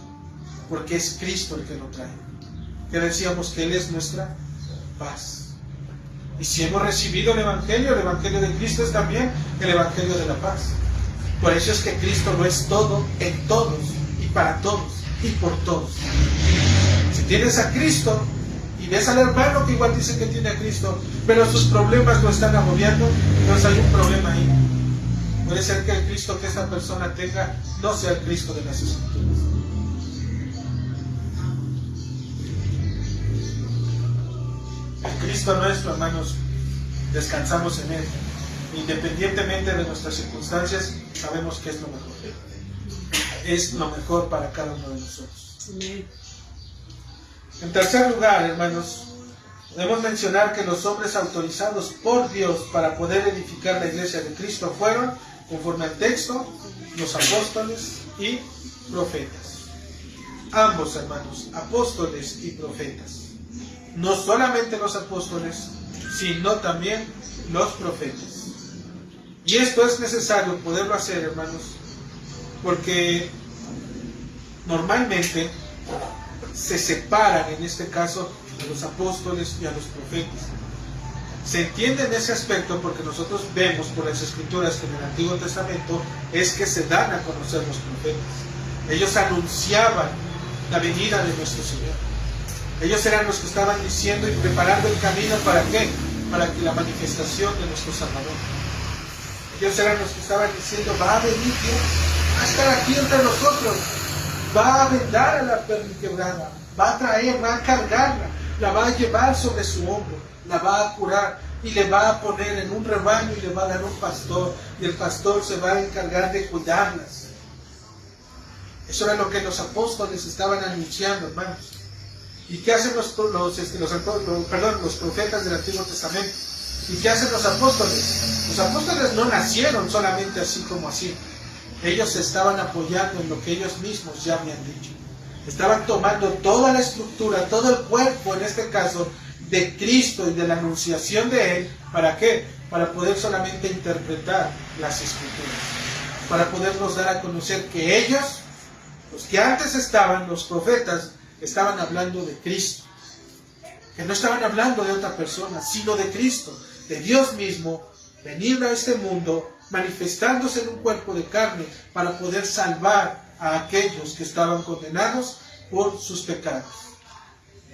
porque es Cristo el que lo trae. Que decíamos que Él es nuestra paz. Y si hemos recibido el Evangelio de Cristo es también el Evangelio de la paz. Por eso es que Cristo lo es todo, en todos, y para todos, y por todos. Si tienes a Cristo, y ves al hermano que igual dice que tiene a Cristo, pero sus problemas lo están agobiando, entonces hay un problema ahí. Puede ser que el Cristo que esta persona tenga no sea el Cristo de las Escrituras. El Cristo nuestro, hermanos, descansamos en Él, Independientemente de nuestras circunstancias, sabemos que es lo mejor. Es lo mejor para cada uno de nosotros. En tercer lugar, hermanos, podemos mencionar que los hombres autorizados por Dios para poder edificar la iglesia de Cristo fueron, conforme al texto, los apóstoles y profetas. Ambos, hermanos, apóstoles y profetas. No solamente los apóstoles, sino también los profetas. Y esto es necesario poderlo hacer, hermanos, porque normalmente se separan, en este caso, a los apóstoles y a los profetas. Se entiende en ese aspecto porque nosotros vemos por las escrituras que en el Antiguo Testamento es que se dan a conocer los profetas. Ellos anunciaban la venida de nuestro Señor. Ellos eran los que estaban diciendo y preparando el camino, ¿para qué? Para que la manifestación de nuestro Salvador. Ellos eran los que estaban diciendo, va a venir Dios, va a estar aquí entre nosotros, va a vendar a la perla quebrada, va a traer, va a cargarla, la va a llevar sobre su hombro, la va a curar y le va a poner en un rebaño y le va a dar un pastor, y el pastor se va a encargar de cuidarlas. Eso era lo que los apóstoles estaban anunciando, hermanos. ¿Y qué hacen los profetas del Antiguo Testamento? ¿Y qué hacen los apóstoles? Los apóstoles no nacieron solamente así como así. Ellos se estaban apoyando en lo que ellos mismos ya habían dicho. Estaban tomando toda la estructura, todo el cuerpo, en este caso, de Cristo y de la anunciación de Él. ¿Para qué? Para poder solamente interpretar las escrituras. Para podernos dar a conocer que ellos, los que antes estaban, los profetas, estaban hablando de Cristo. Que no estaban hablando de otra persona, sino de Cristo, de Dios mismo, venir a este mundo, manifestándose en un cuerpo de carne para poder salvar a aquellos que estaban condenados por sus pecados.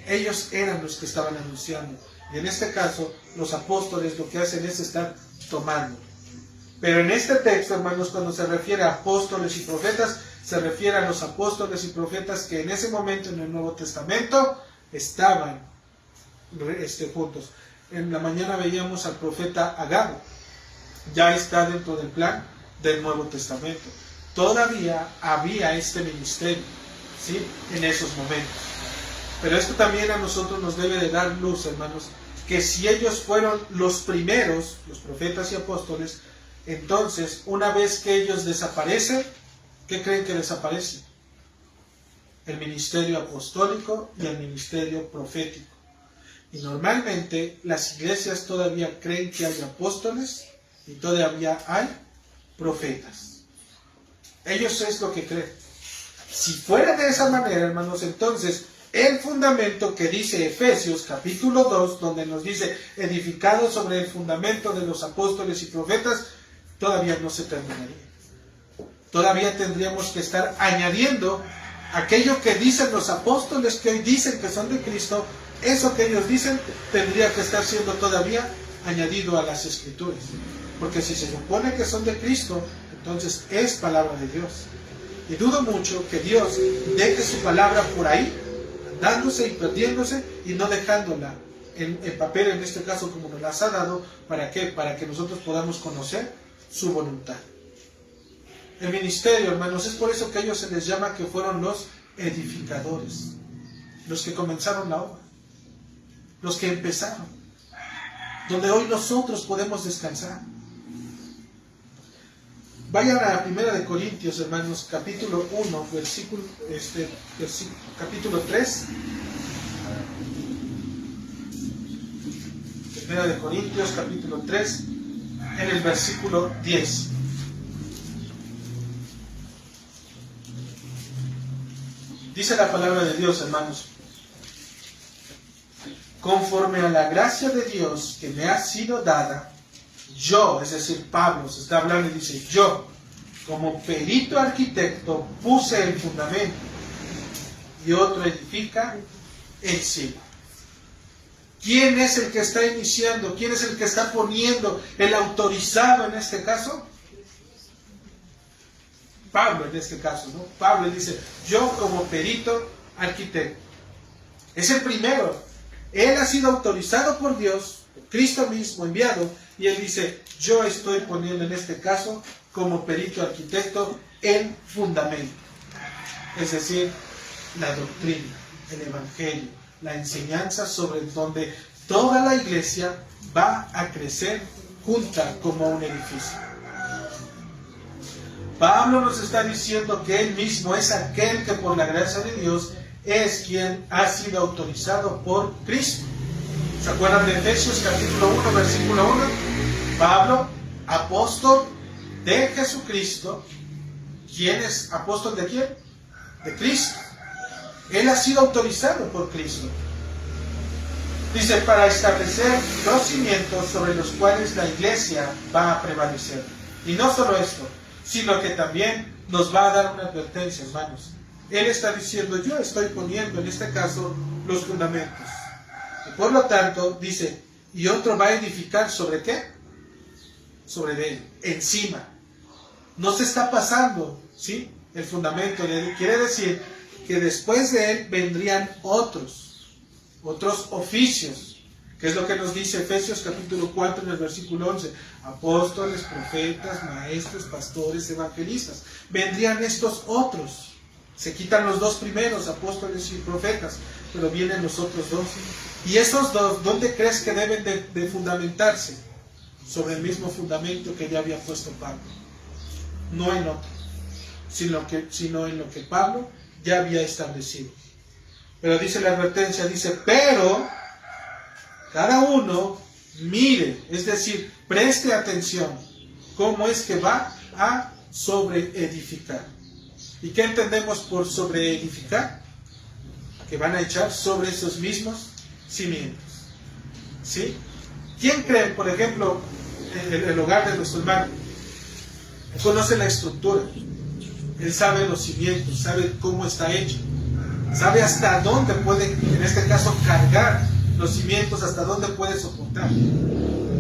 Ellos eran los que estaban anunciando. Y en este caso, los apóstoles lo que hacen es estar tomando. Pero en este texto, hermanos, cuando se refiere a apóstoles y profetas, se refiere a los apóstoles y profetas que en ese momento en el Nuevo Testamento estaban juntos. En la mañana veíamos al profeta Agabo. Ya está dentro del plan del Nuevo Testamento. Todavía había este ministerio, ¿sí?, en esos momentos. Pero esto también a nosotros nos debe de dar luz, hermanos, que si ellos fueron los primeros, los profetas y apóstoles, entonces una vez que ellos desaparecen, ¿qué creen que desaparece? El ministerio apostólico y el ministerio profético. Y normalmente las iglesias todavía creen que hay apóstoles y todavía hay profetas. Ellos es lo que creen. Si fuera de esa manera, hermanos, entonces el fundamento que dice Efesios capítulo 2, donde nos dice edificado sobre el fundamento de los apóstoles y profetas, todavía no se terminaría. Todavía tendríamos que estar añadiendo aquello que dicen los apóstoles que hoy dicen que son de Cristo. Eso que ellos dicen tendría que estar siendo todavía añadido a las escrituras. Porque si se supone que son de Cristo, entonces es palabra de Dios. Y dudo mucho que Dios deje su palabra por ahí, andándose y perdiéndose y no dejándola en papel, en este caso como nos las ha dado. ¿Para qué? Para que nosotros podamos conocer su voluntad. El ministerio, hermanos, es por eso que a ellos se les llama que fueron los edificadores, los que comenzaron la obra, los que empezaron, donde hoy nosotros podemos descansar. Vayan a 1 Corintios, hermanos, capítulo 1, capítulo 3. 1 Corintios, capítulo 3, en el versículo 10. Dice la palabra de Dios, hermanos: conforme a la gracia de Dios que me ha sido dada, yo, es decir, Pablo se está hablando y dice, yo, como perito arquitecto, puse el fundamento y otro edifica encima. ¿Quién es el que está iniciando? ¿Quién es el que está poniendo el autorizado en este caso? Pablo en este caso, ¿no? Pablo dice, yo como perito arquitecto. Es el primero. Él ha sido autorizado por Dios Cristo mismo enviado, y él dice, yo estoy poniendo en este caso como perito arquitecto el fundamento, es decir, la doctrina, el evangelio, la enseñanza sobre donde toda la iglesia va a crecer junta como un edificio. Pablo nos está diciendo que él mismo es aquel que por la gracia de Dios es quien ha sido autorizado por Cristo. ¿Se acuerdan de Efesios capítulo 1, versículo 1? Pablo, apóstol de Jesucristo. ¿Quién es apóstol de quién? De Cristo. Él ha sido autorizado por Cristo. Dice, para establecer los cimientos sobre los cuales la iglesia va a prevalecer. Y no solo esto, sino que también nos va a dar una advertencia, hermanos. Él está diciendo, yo estoy poniendo en este caso los fundamentos. Y por lo tanto, dice, y otro va a edificar ¿sobre qué? Sobre él, encima. No se está pasando, ¿sí? El fundamento quiere decir que después de él vendrían otros oficios, que es lo que nos dice Efesios capítulo 4 en el versículo 11, apóstoles, profetas, maestros, pastores, evangelistas. Vendrían estos otros. Se quitan los dos primeros, apóstoles y profetas, pero vienen los otros dos. Y esos dos, ¿dónde crees que deben de fundamentarse? Sobre el mismo fundamento que ya había puesto Pablo. No en otro, sino en lo que Pablo ya había establecido. Pero dice la advertencia, dice, pero cada uno mire, es decir, preste atención, cómo es que va a sobreedificar. ¿Y qué entendemos por sobreedificar? Que van a echar sobre esos mismos cimientos. ¿Sí? ¿Quién cree, por ejemplo, el hogar de nuestro hermano? Él conoce la estructura, él sabe los cimientos, sabe cómo está hecho, sabe hasta dónde puede, en este caso, cargar los cimientos, hasta dónde puede soportar.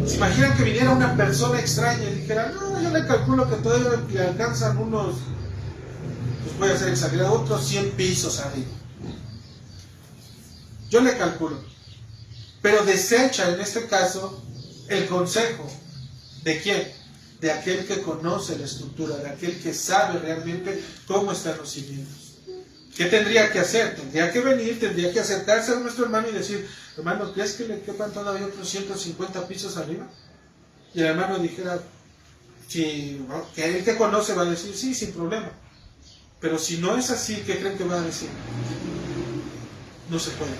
¿Se imaginan que viniera una persona extraña y dijera, no, yo le calculo que todavía le alcanzan unos, pues voy a hacer exagerado, otros 100 pisos arriba? Yo le calculo. Pero desecha, en este caso, el consejo. ¿De quién? De aquel que conoce la estructura, de aquel que sabe realmente cómo están los cimientos. ¿Qué tendría que hacer? Tendría que venir, tendría que acercarse a nuestro hermano y decir, hermano, ¿crees que le quepan todavía otros 150 pisos arriba? Y el hermano dijera, si, que él que conoce va a decir, sí, sin problema. Pero si no es así, ¿qué creen que va a decir? No se puede.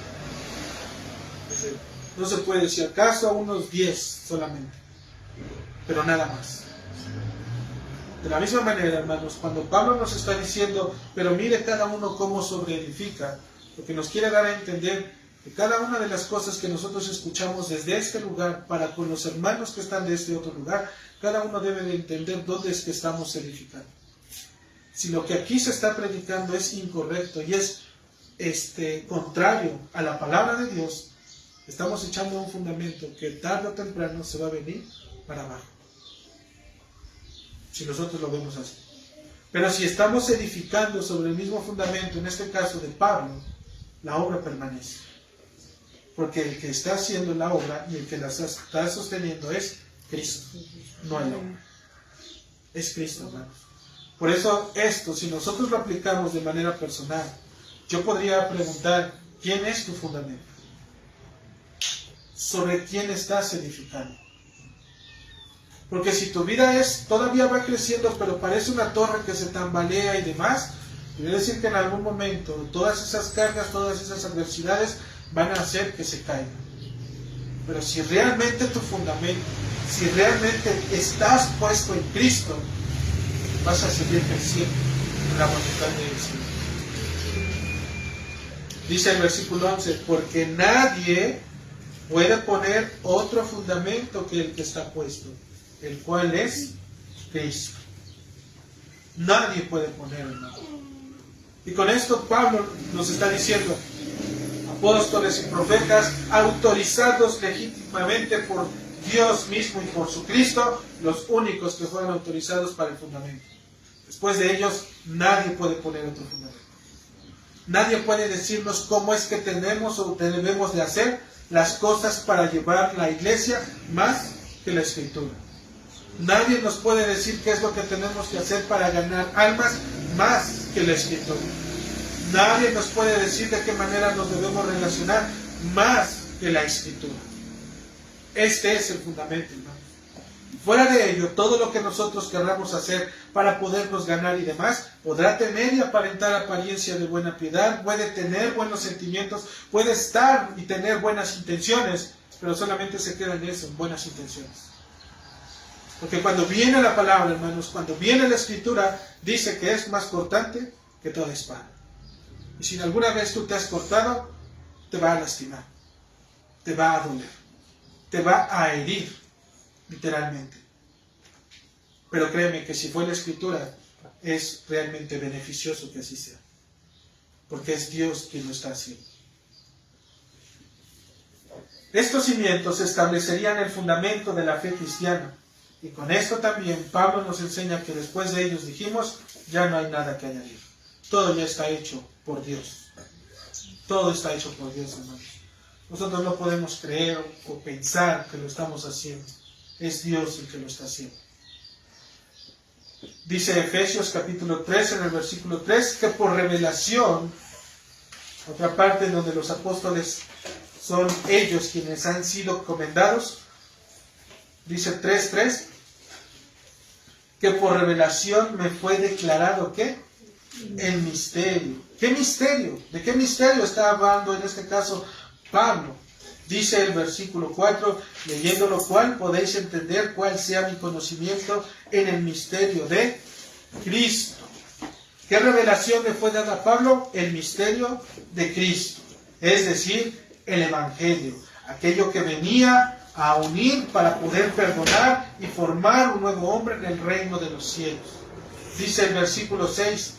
No se puede, si acaso a unos 10 solamente, pero nada más. De la misma manera, hermanos, cuando Pablo nos está diciendo, pero mire cada uno cómo sobreedifica, lo que nos quiere dar a entender que cada una de las cosas que nosotros escuchamos desde este lugar para con los hermanos que están de este otro lugar, cada uno debe de entender dónde es que estamos edificando. Si lo que aquí se está predicando es incorrecto y es contrario a la palabra de Dios, estamos echando un fundamento que tarde o temprano se va a venir para abajo. Si nosotros lo vemos así. Pero si estamos edificando sobre el mismo fundamento, en este caso de Pablo, la obra permanece. Porque el que está haciendo la obra y el que la está sosteniendo es Cristo, no el hombre. Es Cristo, hermanos. Por eso esto, si nosotros lo aplicamos de manera personal, yo podría preguntar, ¿quién es tu fundamento? ¿Sobre quién estás edificando? Porque si tu vida todavía va creciendo, pero parece una torre que se tambalea y demás, quiere decir que en algún momento todas esas cargas, todas esas adversidades van a hacer que se caigan. Pero si realmente tu fundamento, si realmente estás puesto en Cristo, vas a seguir creciendo en la voluntad de Dios. Dice el versículo 11, porque nadie puede poner otro fundamento que el que está puesto, el cual es Cristo. Nadie puede ponerlo. Y con esto Pablo nos está diciendo, apóstoles y profetas autorizados legítimamente por Dios mismo y por su Cristo, los únicos que fueron autorizados para el fundamento. Después de ellos, nadie puede poner otro fundamento. Nadie puede decirnos cómo es que tenemos o debemos de hacer las cosas para llevar la iglesia más que la Escritura. Nadie nos puede decir qué es lo que tenemos que hacer para ganar almas más que la Escritura. Nadie nos puede decir de qué manera nos debemos relacionar más que la Escritura. Este es el fundamento, hermano. Fuera de ello, todo lo que nosotros querramos hacer para podernos ganar y demás, podrá tener y aparentar apariencia de buena piedad, puede tener buenos sentimientos, puede estar y tener buenas intenciones, pero solamente se queda en eso, en buenas intenciones. Porque cuando viene la palabra, hermanos, cuando viene la Escritura, dice que es más cortante que toda espada. Y si alguna vez tú te has cortado, te va a lastimar, te va a doler, te va a herir, literalmente. Pero créeme que si fue la Escritura, es realmente beneficioso que así sea. Porque es Dios quien lo está haciendo. Estos cimientos establecerían el fundamento de la fe cristiana. Y con esto también Pablo nos enseña que después de ellos dijimos, ya no hay nada que añadir. Todo ya está hecho por Dios. Todo está hecho por Dios, hermanos. Nosotros no podemos creer o pensar que lo estamos haciendo. Es Dios el que lo está haciendo. Dice Efesios capítulo 3 en el versículo 3 que por revelación, otra parte en donde los apóstoles son ellos quienes han sido comendados, dice 3:3, que por revelación me fue declarado, ¿qué? El misterio. ¿Qué misterio? ¿De qué misterio está hablando en este caso Pablo? Dice el versículo 4, leyendo lo cual podéis entender cuál sea mi conocimiento en el misterio de Cristo. ¿Qué revelación le fue dada a Pablo? El misterio de Cristo. Es decir, el Evangelio. Aquello que venía a unir para poder perdonar y formar un nuevo hombre en el reino de los cielos. Dice el versículo 6.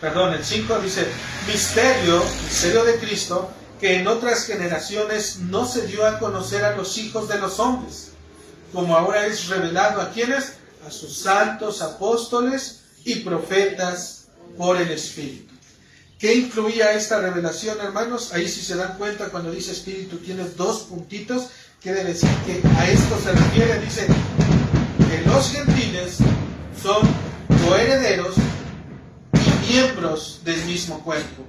El 5 dice, misterio de Cristo, que en otras generaciones no se dio a conocer a los hijos de los hombres, como ahora es revelado a quienes, a sus santos apóstoles y profetas por el Espíritu. ¿Qué incluía esta revelación, hermanos? Ahí si se dan cuenta, cuando dice Espíritu tiene dos puntitos, quiere decir que a esto se refiere, dice que los gentiles son coherederos y miembros del mismo cuerpo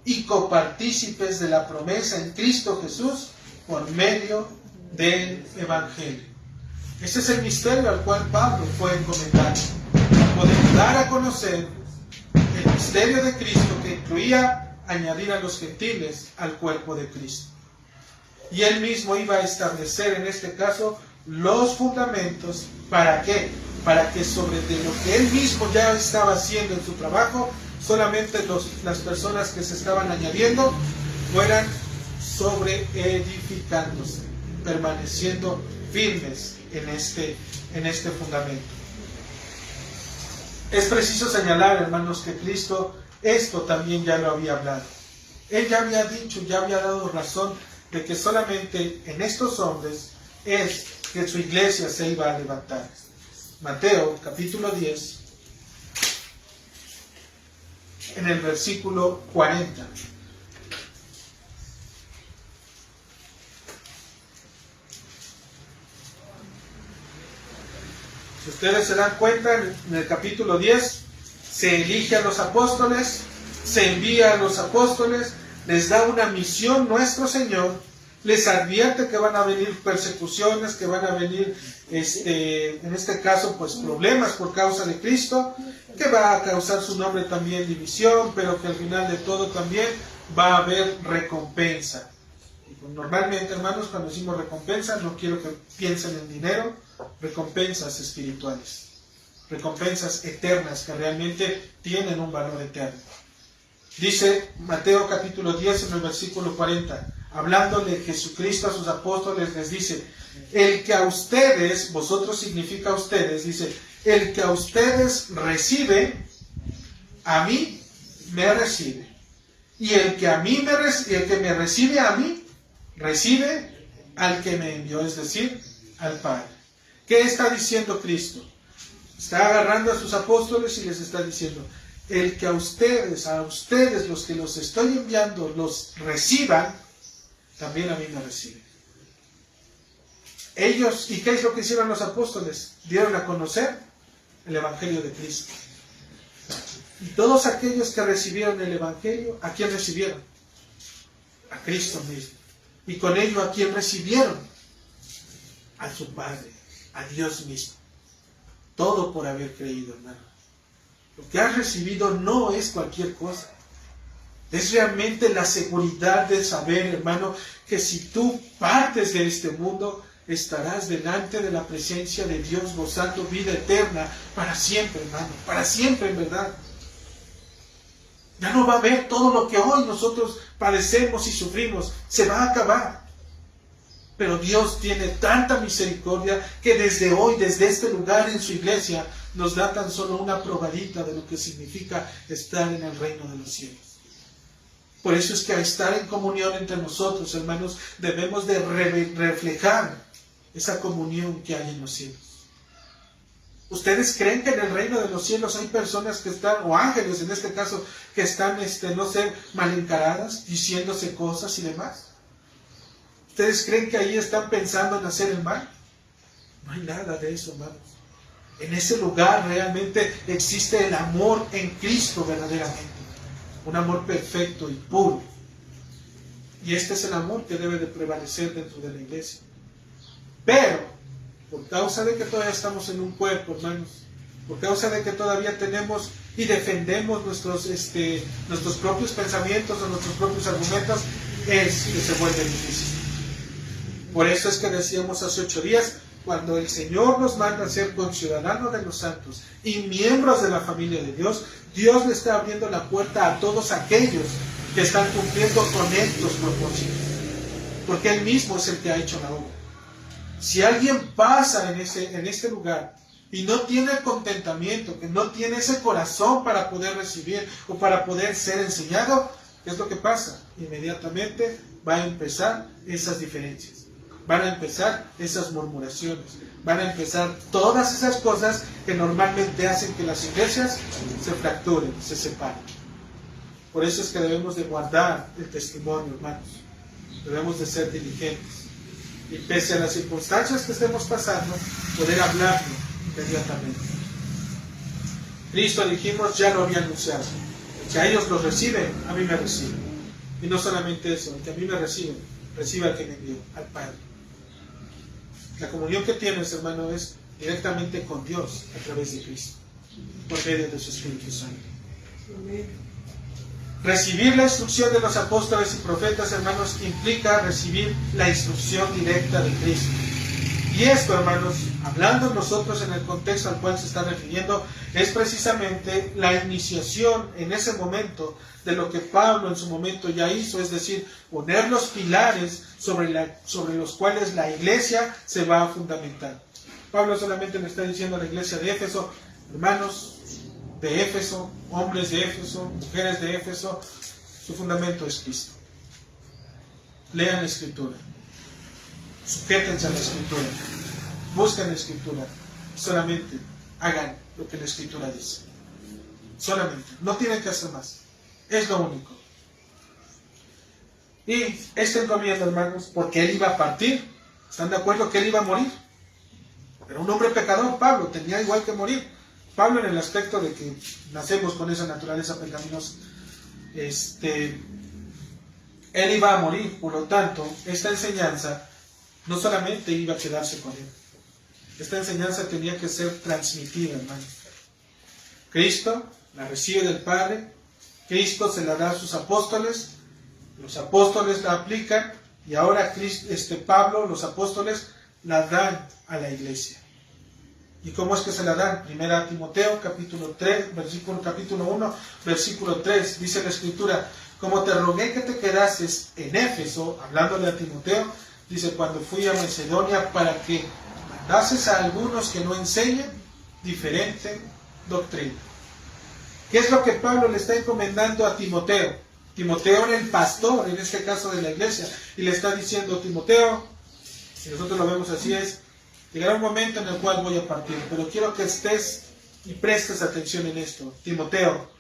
y copartícipes de la promesa en Cristo Jesús por medio del Evangelio. Ese es el misterio al cual Pablo fue encomendado, poder dar a conocer el misterio de Cristo, que incluía añadir a los gentiles al cuerpo de Cristo. Y él mismo iba a establecer en este caso los fundamentos. ¿Para qué? Para que sobre de lo que él mismo ya estaba haciendo en su trabajo, solamente las personas que se estaban añadiendo fueran sobre edificándose, permaneciendo firmes en este fundamento. Es preciso señalar, hermanos, que Cristo esto también ya lo había hablado. Él ya había dicho, ya había dado razón de que solamente en estos hombres es que su iglesia se iba a levantar. Mateo capítulo 10, en el versículo 40. Si ustedes se dan cuenta, en el capítulo 10 se elige a los apóstoles, se envía a los apóstoles, les da una misión nuestro Señor, les advierte que van a venir persecuciones, que van a venir, en este caso, pues problemas por causa de Cristo, que va a causar su nombre también división, pero que al final de todo también va a haber recompensa. Normalmente, hermanos, cuando decimos recompensa, no quiero que piensen en dinero, recompensas espirituales, recompensas eternas que realmente tienen un valor eterno. Dice Mateo capítulo 10 en el versículo 40, hablándole Jesucristo a sus apóstoles, les dice, el que a ustedes, vosotros significa ustedes, dice, el que a ustedes recibe, a mí me recibe. Y el que me recibe a mí, recibe al que me envió, es decir, al Padre. ¿Qué está diciendo Cristo? Está agarrando a sus apóstoles y les está diciendo, el que a ustedes los que los estoy enviando, los reciban, también a mí me reciben. Ellos, ¿y qué es lo que hicieron los apóstoles? Dieron a conocer el Evangelio de Cristo. Y todos aquellos que recibieron el Evangelio, ¿a quién recibieron? A Cristo mismo. Y con ello, ¿a quién recibieron? A su Padre, a Dios mismo. Todo por haber creído, hermano. Lo que has recibido no es cualquier cosa. Es realmente la seguridad de saber, hermano, que si tú partes de este mundo, estarás delante de la presencia de Dios gozando vida eterna para siempre, hermano. Para siempre, en verdad. Ya no va a haber todo lo que hoy nosotros padecemos y sufrimos. Se va a acabar. Pero Dios tiene tanta misericordia que desde hoy, desde este lugar en su iglesia, nos da tan solo una probadita de lo que significa estar en el reino de los cielos. Por eso es que al estar en comunión entre nosotros, hermanos, debemos de reflejar esa comunión que hay en los cielos. ¿Ustedes creen que en el reino de los cielos hay personas que están, o ángeles en este caso, que están, no sé, mal encaradas, diciéndose cosas y demás? ¿Ustedes creen que ahí están pensando en hacer el mal? No hay nada de eso, hermanos. En ese lugar realmente existe el amor en Cristo verdaderamente. Un amor perfecto y puro. Y este es el amor que debe de prevalecer dentro de la iglesia. Pero, por causa de que todavía estamos en un cuerpo, hermanos, por causa de que todavía tenemos y defendemos nuestros propios pensamientos o nuestros propios argumentos, es que se vuelve difícil. Por eso es que decíamos hace 8 días, cuando el Señor nos manda a ser conciudadanos de los santos y miembros de la familia de Dios, Dios le está abriendo la puerta a todos aquellos que están cumpliendo con estos propósitos. Porque Él mismo es el que ha hecho la obra. Si alguien pasa en este lugar y no tiene contentamiento, que no tiene ese corazón para poder recibir o para poder ser enseñado, ¿qué es lo que pasa? Inmediatamente va a empezar esas diferencias. Van a empezar esas murmuraciones. Van a empezar todas esas cosas que normalmente hacen que las iglesias se fracturen, se separen. Por eso es que debemos de guardar el testimonio, hermanos. Debemos de ser diligentes. Y pese a las circunstancias que estemos pasando, poder hablarlo inmediatamente. Cristo, dijimos, ya lo había anunciado. El que a ellos los reciben, a mí me reciben. Y no solamente eso, el que a mí me recibe, recibe al que me envió, al Padre. La comunión que tienes, hermano, es directamente con Dios a través de Cristo, por medio de su Espíritu Santo. Recibir la instrucción de los apóstoles y profetas, hermanos, implica recibir la instrucción directa de Cristo. Y esto, hermanos, hablando nosotros en el contexto al cual se está refiriendo, es precisamente la iniciación en ese momento de lo que Pablo en su momento ya hizo, es decir, poner los pilares sobre los cuales la iglesia se va a fundamentar. Pablo solamente le está diciendo a la iglesia de Éfeso, hermanos de Éfeso, hombres de Éfeso, mujeres de Éfeso, su fundamento es Cristo. Lean la Escritura. Sujétense a la Escritura, busquen la Escritura, solamente hagan lo que la Escritura dice. Solamente, no tienen que hacer más, es lo único. Y esta encomienda, hermanos, porque Él iba a partir, ¿están de acuerdo que Él iba a morir? Era un hombre pecador, Pablo, tenía igual que morir. Pablo en el aspecto de que nacemos con esa naturaleza pecaminosa, Él iba a morir, por lo tanto, esta enseñanza no solamente iba a quedarse con Él. Esta enseñanza tenía que ser transmitida, hermano. Cristo la recibe del Padre, Cristo se la da a sus apóstoles, los apóstoles la aplican, y ahora Pablo, los apóstoles, la dan a la iglesia. ¿Y cómo es que se la dan? Primera Timoteo, capítulo 1, versículo 3, dice la Escritura, como te rogué que te quedases en Éfeso, hablándole a Timoteo, dice, cuando fui a Macedonia, para que mandases a algunos que no enseñen diferente doctrina. ¿Qué es lo que Pablo le está encomendando a Timoteo? Timoteo era el pastor, en este caso de la iglesia, y le está diciendo, Timoteo, si nosotros lo vemos así es, llegará un momento en el cual voy a partir, pero quiero que estés y prestes atención en esto. Timoteo,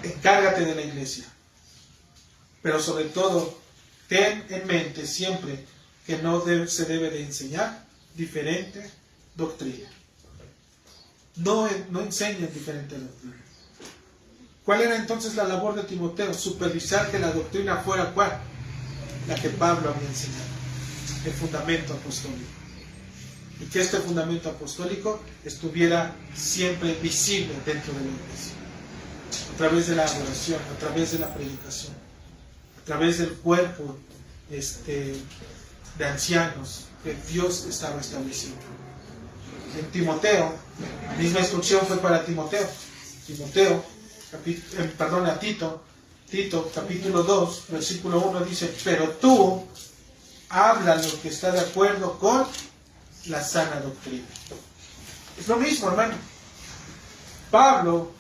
encárgate de la iglesia. Pero sobre todo, ten en mente siempre que no se debe de enseñar diferente doctrina. No enseñen diferente doctrina. ¿Cuál era entonces la labor de Timoteo? Supervisar que la doctrina fuera ¿cuál? La que Pablo había enseñado. El fundamento apostólico. Y que este fundamento apostólico estuviera siempre visible dentro de la iglesia. A través de la adoración, a través de la predicación, a través del cuerpo de ancianos que Dios estaba estableciendo. En Timoteo, la misma instrucción fue para Timoteo. A Tito, capítulo 2, versículo 1 dice, pero tú habla lo que está de acuerdo con la sana doctrina. Es lo mismo, hermano. Pablo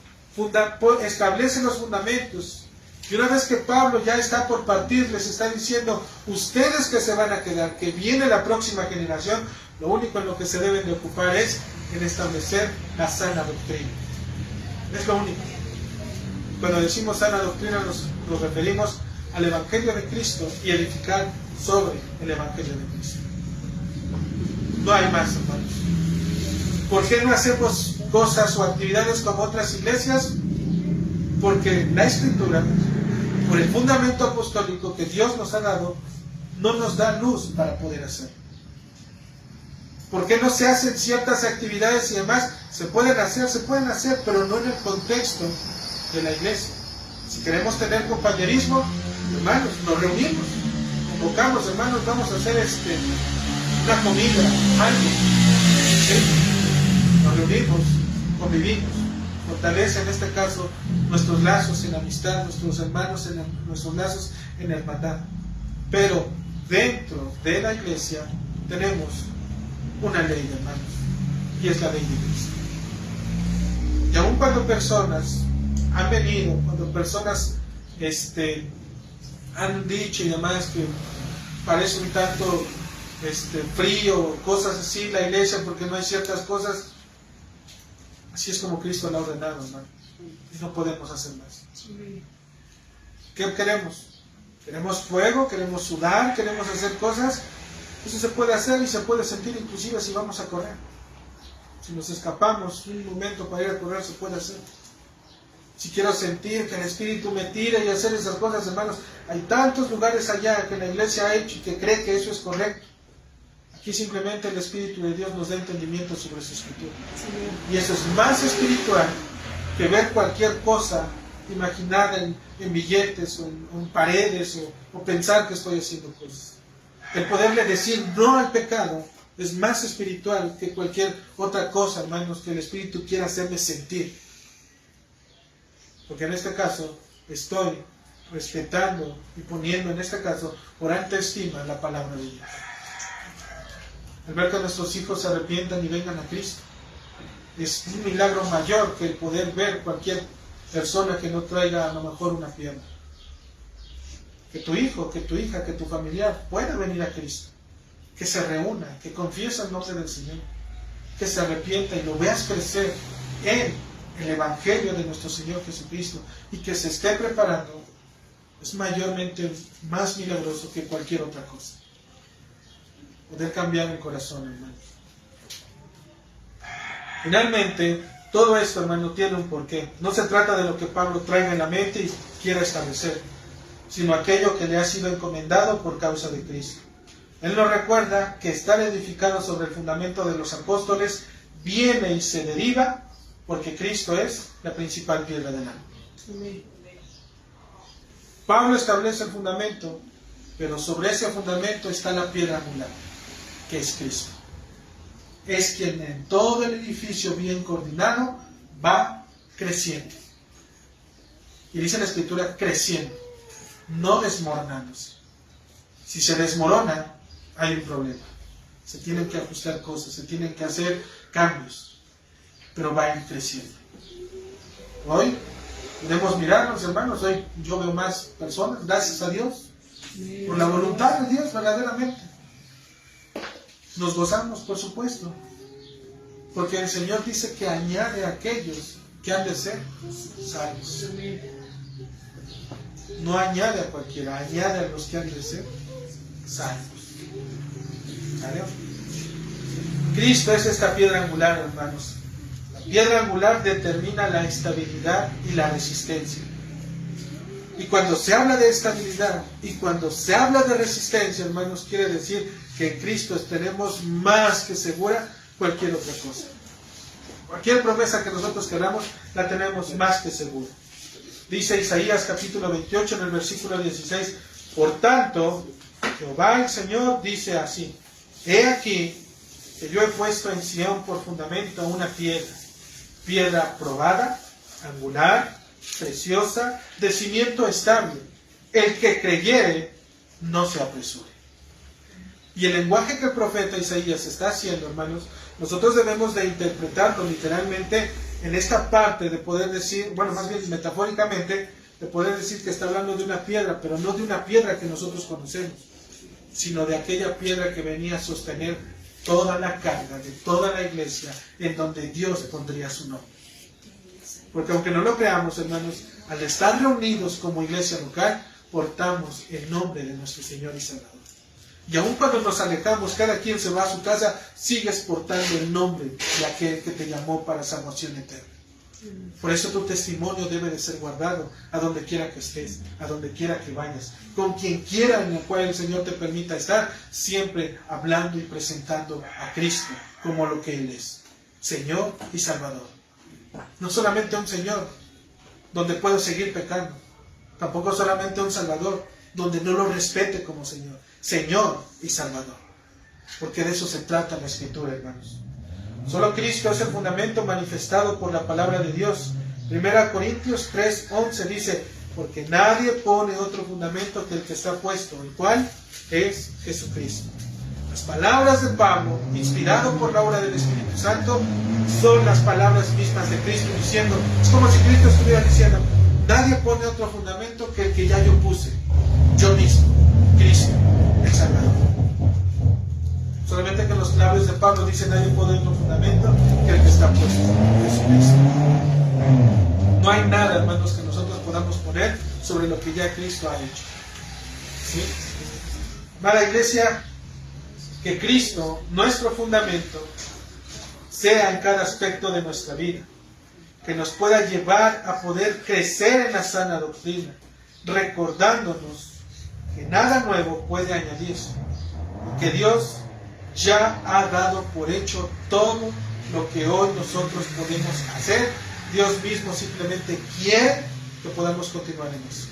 establece los fundamentos. Y una vez que Pablo ya está por partir, les está diciendo, ustedes que se van a quedar, que viene la próxima generación, lo único en lo que se deben de ocupar es en establecer la sana doctrina. Es lo único. Cuando decimos sana doctrina nos referimos al Evangelio de Cristo y edificar sobre el Evangelio de Cristo. No hay más, hermanos. ¿Por qué no hacemos cosas o actividades como otras iglesias? Porque la Escritura, por el fundamento apostólico que Dios nos ha dado, no nos da luz para poder hacerlo. ¿Por qué no se hacen ciertas actividades y demás? Se pueden hacer, pero no en el contexto de la iglesia. Si queremos tener compañerismo, hermanos, nos reunimos, convocamos, hermanos, vamos a hacer una comida, algo. ¿Sí? Nos reunimos, convivimos, fortalece en este caso nuestros lazos en amistad, nuestros hermanos, nuestros lazos en hermandad. Pero dentro de la iglesia tenemos una ley, hermanos, y es la ley de Cristo. Y aun cuando personas han venido, cuando personas han dicho y demás que parece un tanto frío, cosas así, la iglesia, porque no hay ciertas cosas, así es como Cristo la ha ordenado, hermano, y no podemos hacer más. ¿Qué queremos? Queremos fuego, queremos sudar, queremos hacer cosas. Eso se puede hacer y se puede sentir inclusive si vamos a correr. Si nos escapamos un momento para ir a correr, se puede hacer. Si quiero sentir que el Espíritu me tira y hacer esas cosas, hermanos, hay tantos lugares allá que la iglesia ha hecho y que cree que eso es correcto. Aquí simplemente el Espíritu de Dios nos da entendimiento sobre su Escritura. Sí. Y eso es más espiritual que ver cualquier cosa imaginada en billetes o en paredes o pensar que estoy haciendo cosas. El poderle decir no al pecado es más espiritual que cualquier otra cosa, hermanos, que el Espíritu quiera hacerme sentir. Porque en este caso estoy respetando y poniendo, en este caso, por alta estima la palabra de Dios. El ver que nuestros hijos se arrepientan y vengan a Cristo es un milagro mayor que el poder ver cualquier persona que no traiga a lo mejor una pierna. Que tu hijo, que tu hija, que tu familiar pueda venir a Cristo, que se reúna, que confiese el nombre del Señor, que se arrepienta y lo veas crecer en el Evangelio de nuestro Señor Jesucristo y que se esté preparando, es mayormente más milagroso que cualquier otra cosa. Poder cambiar el corazón, hermanos. Finalmente, todo esto, hermano, tiene un porqué. No se trata de lo que Pablo traiga en la mente y quiera establecer, sino aquello que le ha sido encomendado por causa de Cristo. Él nos recuerda que estar edificado sobre el fundamento de los apóstoles viene y se deriva porque Cristo es la principal piedra del ángulo. Pablo establece el fundamento, pero sobre ese fundamento está la piedra angular, que es Cristo. Es quien en todo el edificio bien coordinado va creciendo. Y dice la Escritura, creciendo, no desmoronándose. Si se desmorona, hay un problema. Se tienen que ajustar cosas, se tienen que hacer cambios, pero va a ir creciendo. Hoy podemos mirarnos, hermanos, hoy yo veo más personas, gracias a Dios, por la voluntad de Dios verdaderamente. Nos gozamos, por supuesto, porque el Señor dice que añade a aquellos que han de ser salvos. No añade a cualquiera, añade a los que han de ser salvos. ¿Vale? Cristo es esta piedra angular, hermanos. La piedra angular determina la estabilidad y la resistencia. Y cuando se habla de estabilidad y cuando se habla de resistencia, hermanos, quiere decir que en Cristo tenemos más que segura cualquier otra cosa. Cualquier promesa que nosotros queramos, la tenemos más que segura. Dice Isaías capítulo 28 en el versículo 16, por tanto, Jehová el Señor dice así, he aquí que yo he puesto en Sión por fundamento una piedra probada, angular, preciosa, de cimiento estable. El que creyere, no se apresure. Y el lenguaje que el profeta Isaías está haciendo, hermanos, nosotros debemos de interpretarlo literalmente en esta parte de poder decir, bueno, más bien metafóricamente, de poder decir que está hablando de una piedra, pero no de una piedra que nosotros conocemos, sino de aquella piedra que venía a sostener toda la carga de toda la iglesia, en donde Dios pondría su nombre. Porque aunque no lo creamos, hermanos, al estar reunidos como iglesia local, portamos el nombre de nuestro Señor y Salvador. Y aun cuando nos alejamos, cada quien se va a su casa, sigues portando el nombre de aquel que te llamó para salvación eterna. Por eso tu testimonio debe de ser guardado a donde quiera que estés, a donde quiera que vayas, con quien quiera en el cual el Señor te permita estar, siempre hablando y presentando a Cristo como lo que Él es, Señor y Salvador. No solamente un Señor donde puedo seguir pecando, tampoco solamente un Salvador donde no lo respete como Señor, Señor y Salvador, porque de eso se trata la Escritura, hermanos. Solo Cristo es el fundamento manifestado por la palabra de Dios. 1 Corintios 3:11 dice, porque nadie pone otro fundamento que el que está puesto, el cual es Jesucristo. Las palabras de Pablo, inspirado por la obra del Espíritu Santo, son las palabras mismas de Cristo diciendo, es como si Cristo estuviera diciendo, nadie pone otro fundamento que el que ya yo puse, yo mismo, Cristo, el Salvador. Solamente que en los labios de Pablo dice, nadie pone otro fundamento que el que está puesto, Jesucristo. No hay nada, hermanos, que nosotros podamos poner sobre lo que ya Cristo ha hecho. ¿Sí? Amada iglesia, que Cristo, nuestro fundamento, sea en cada aspecto de nuestra vida, que nos pueda llevar a poder crecer en la sana doctrina, recordándonos que nada nuevo puede añadirse, que Dios ya ha dado por hecho todo lo que hoy nosotros podemos hacer. Dios mismo simplemente quiere que podamos continuar en eso,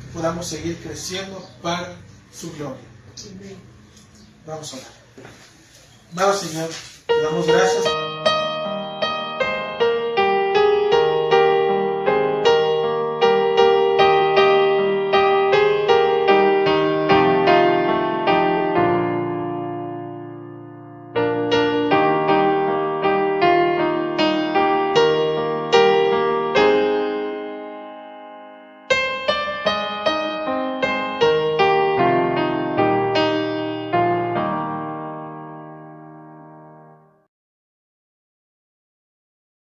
que podamos seguir creciendo para su gloria. Vamos a orar. Amado Señor, te damos gracias.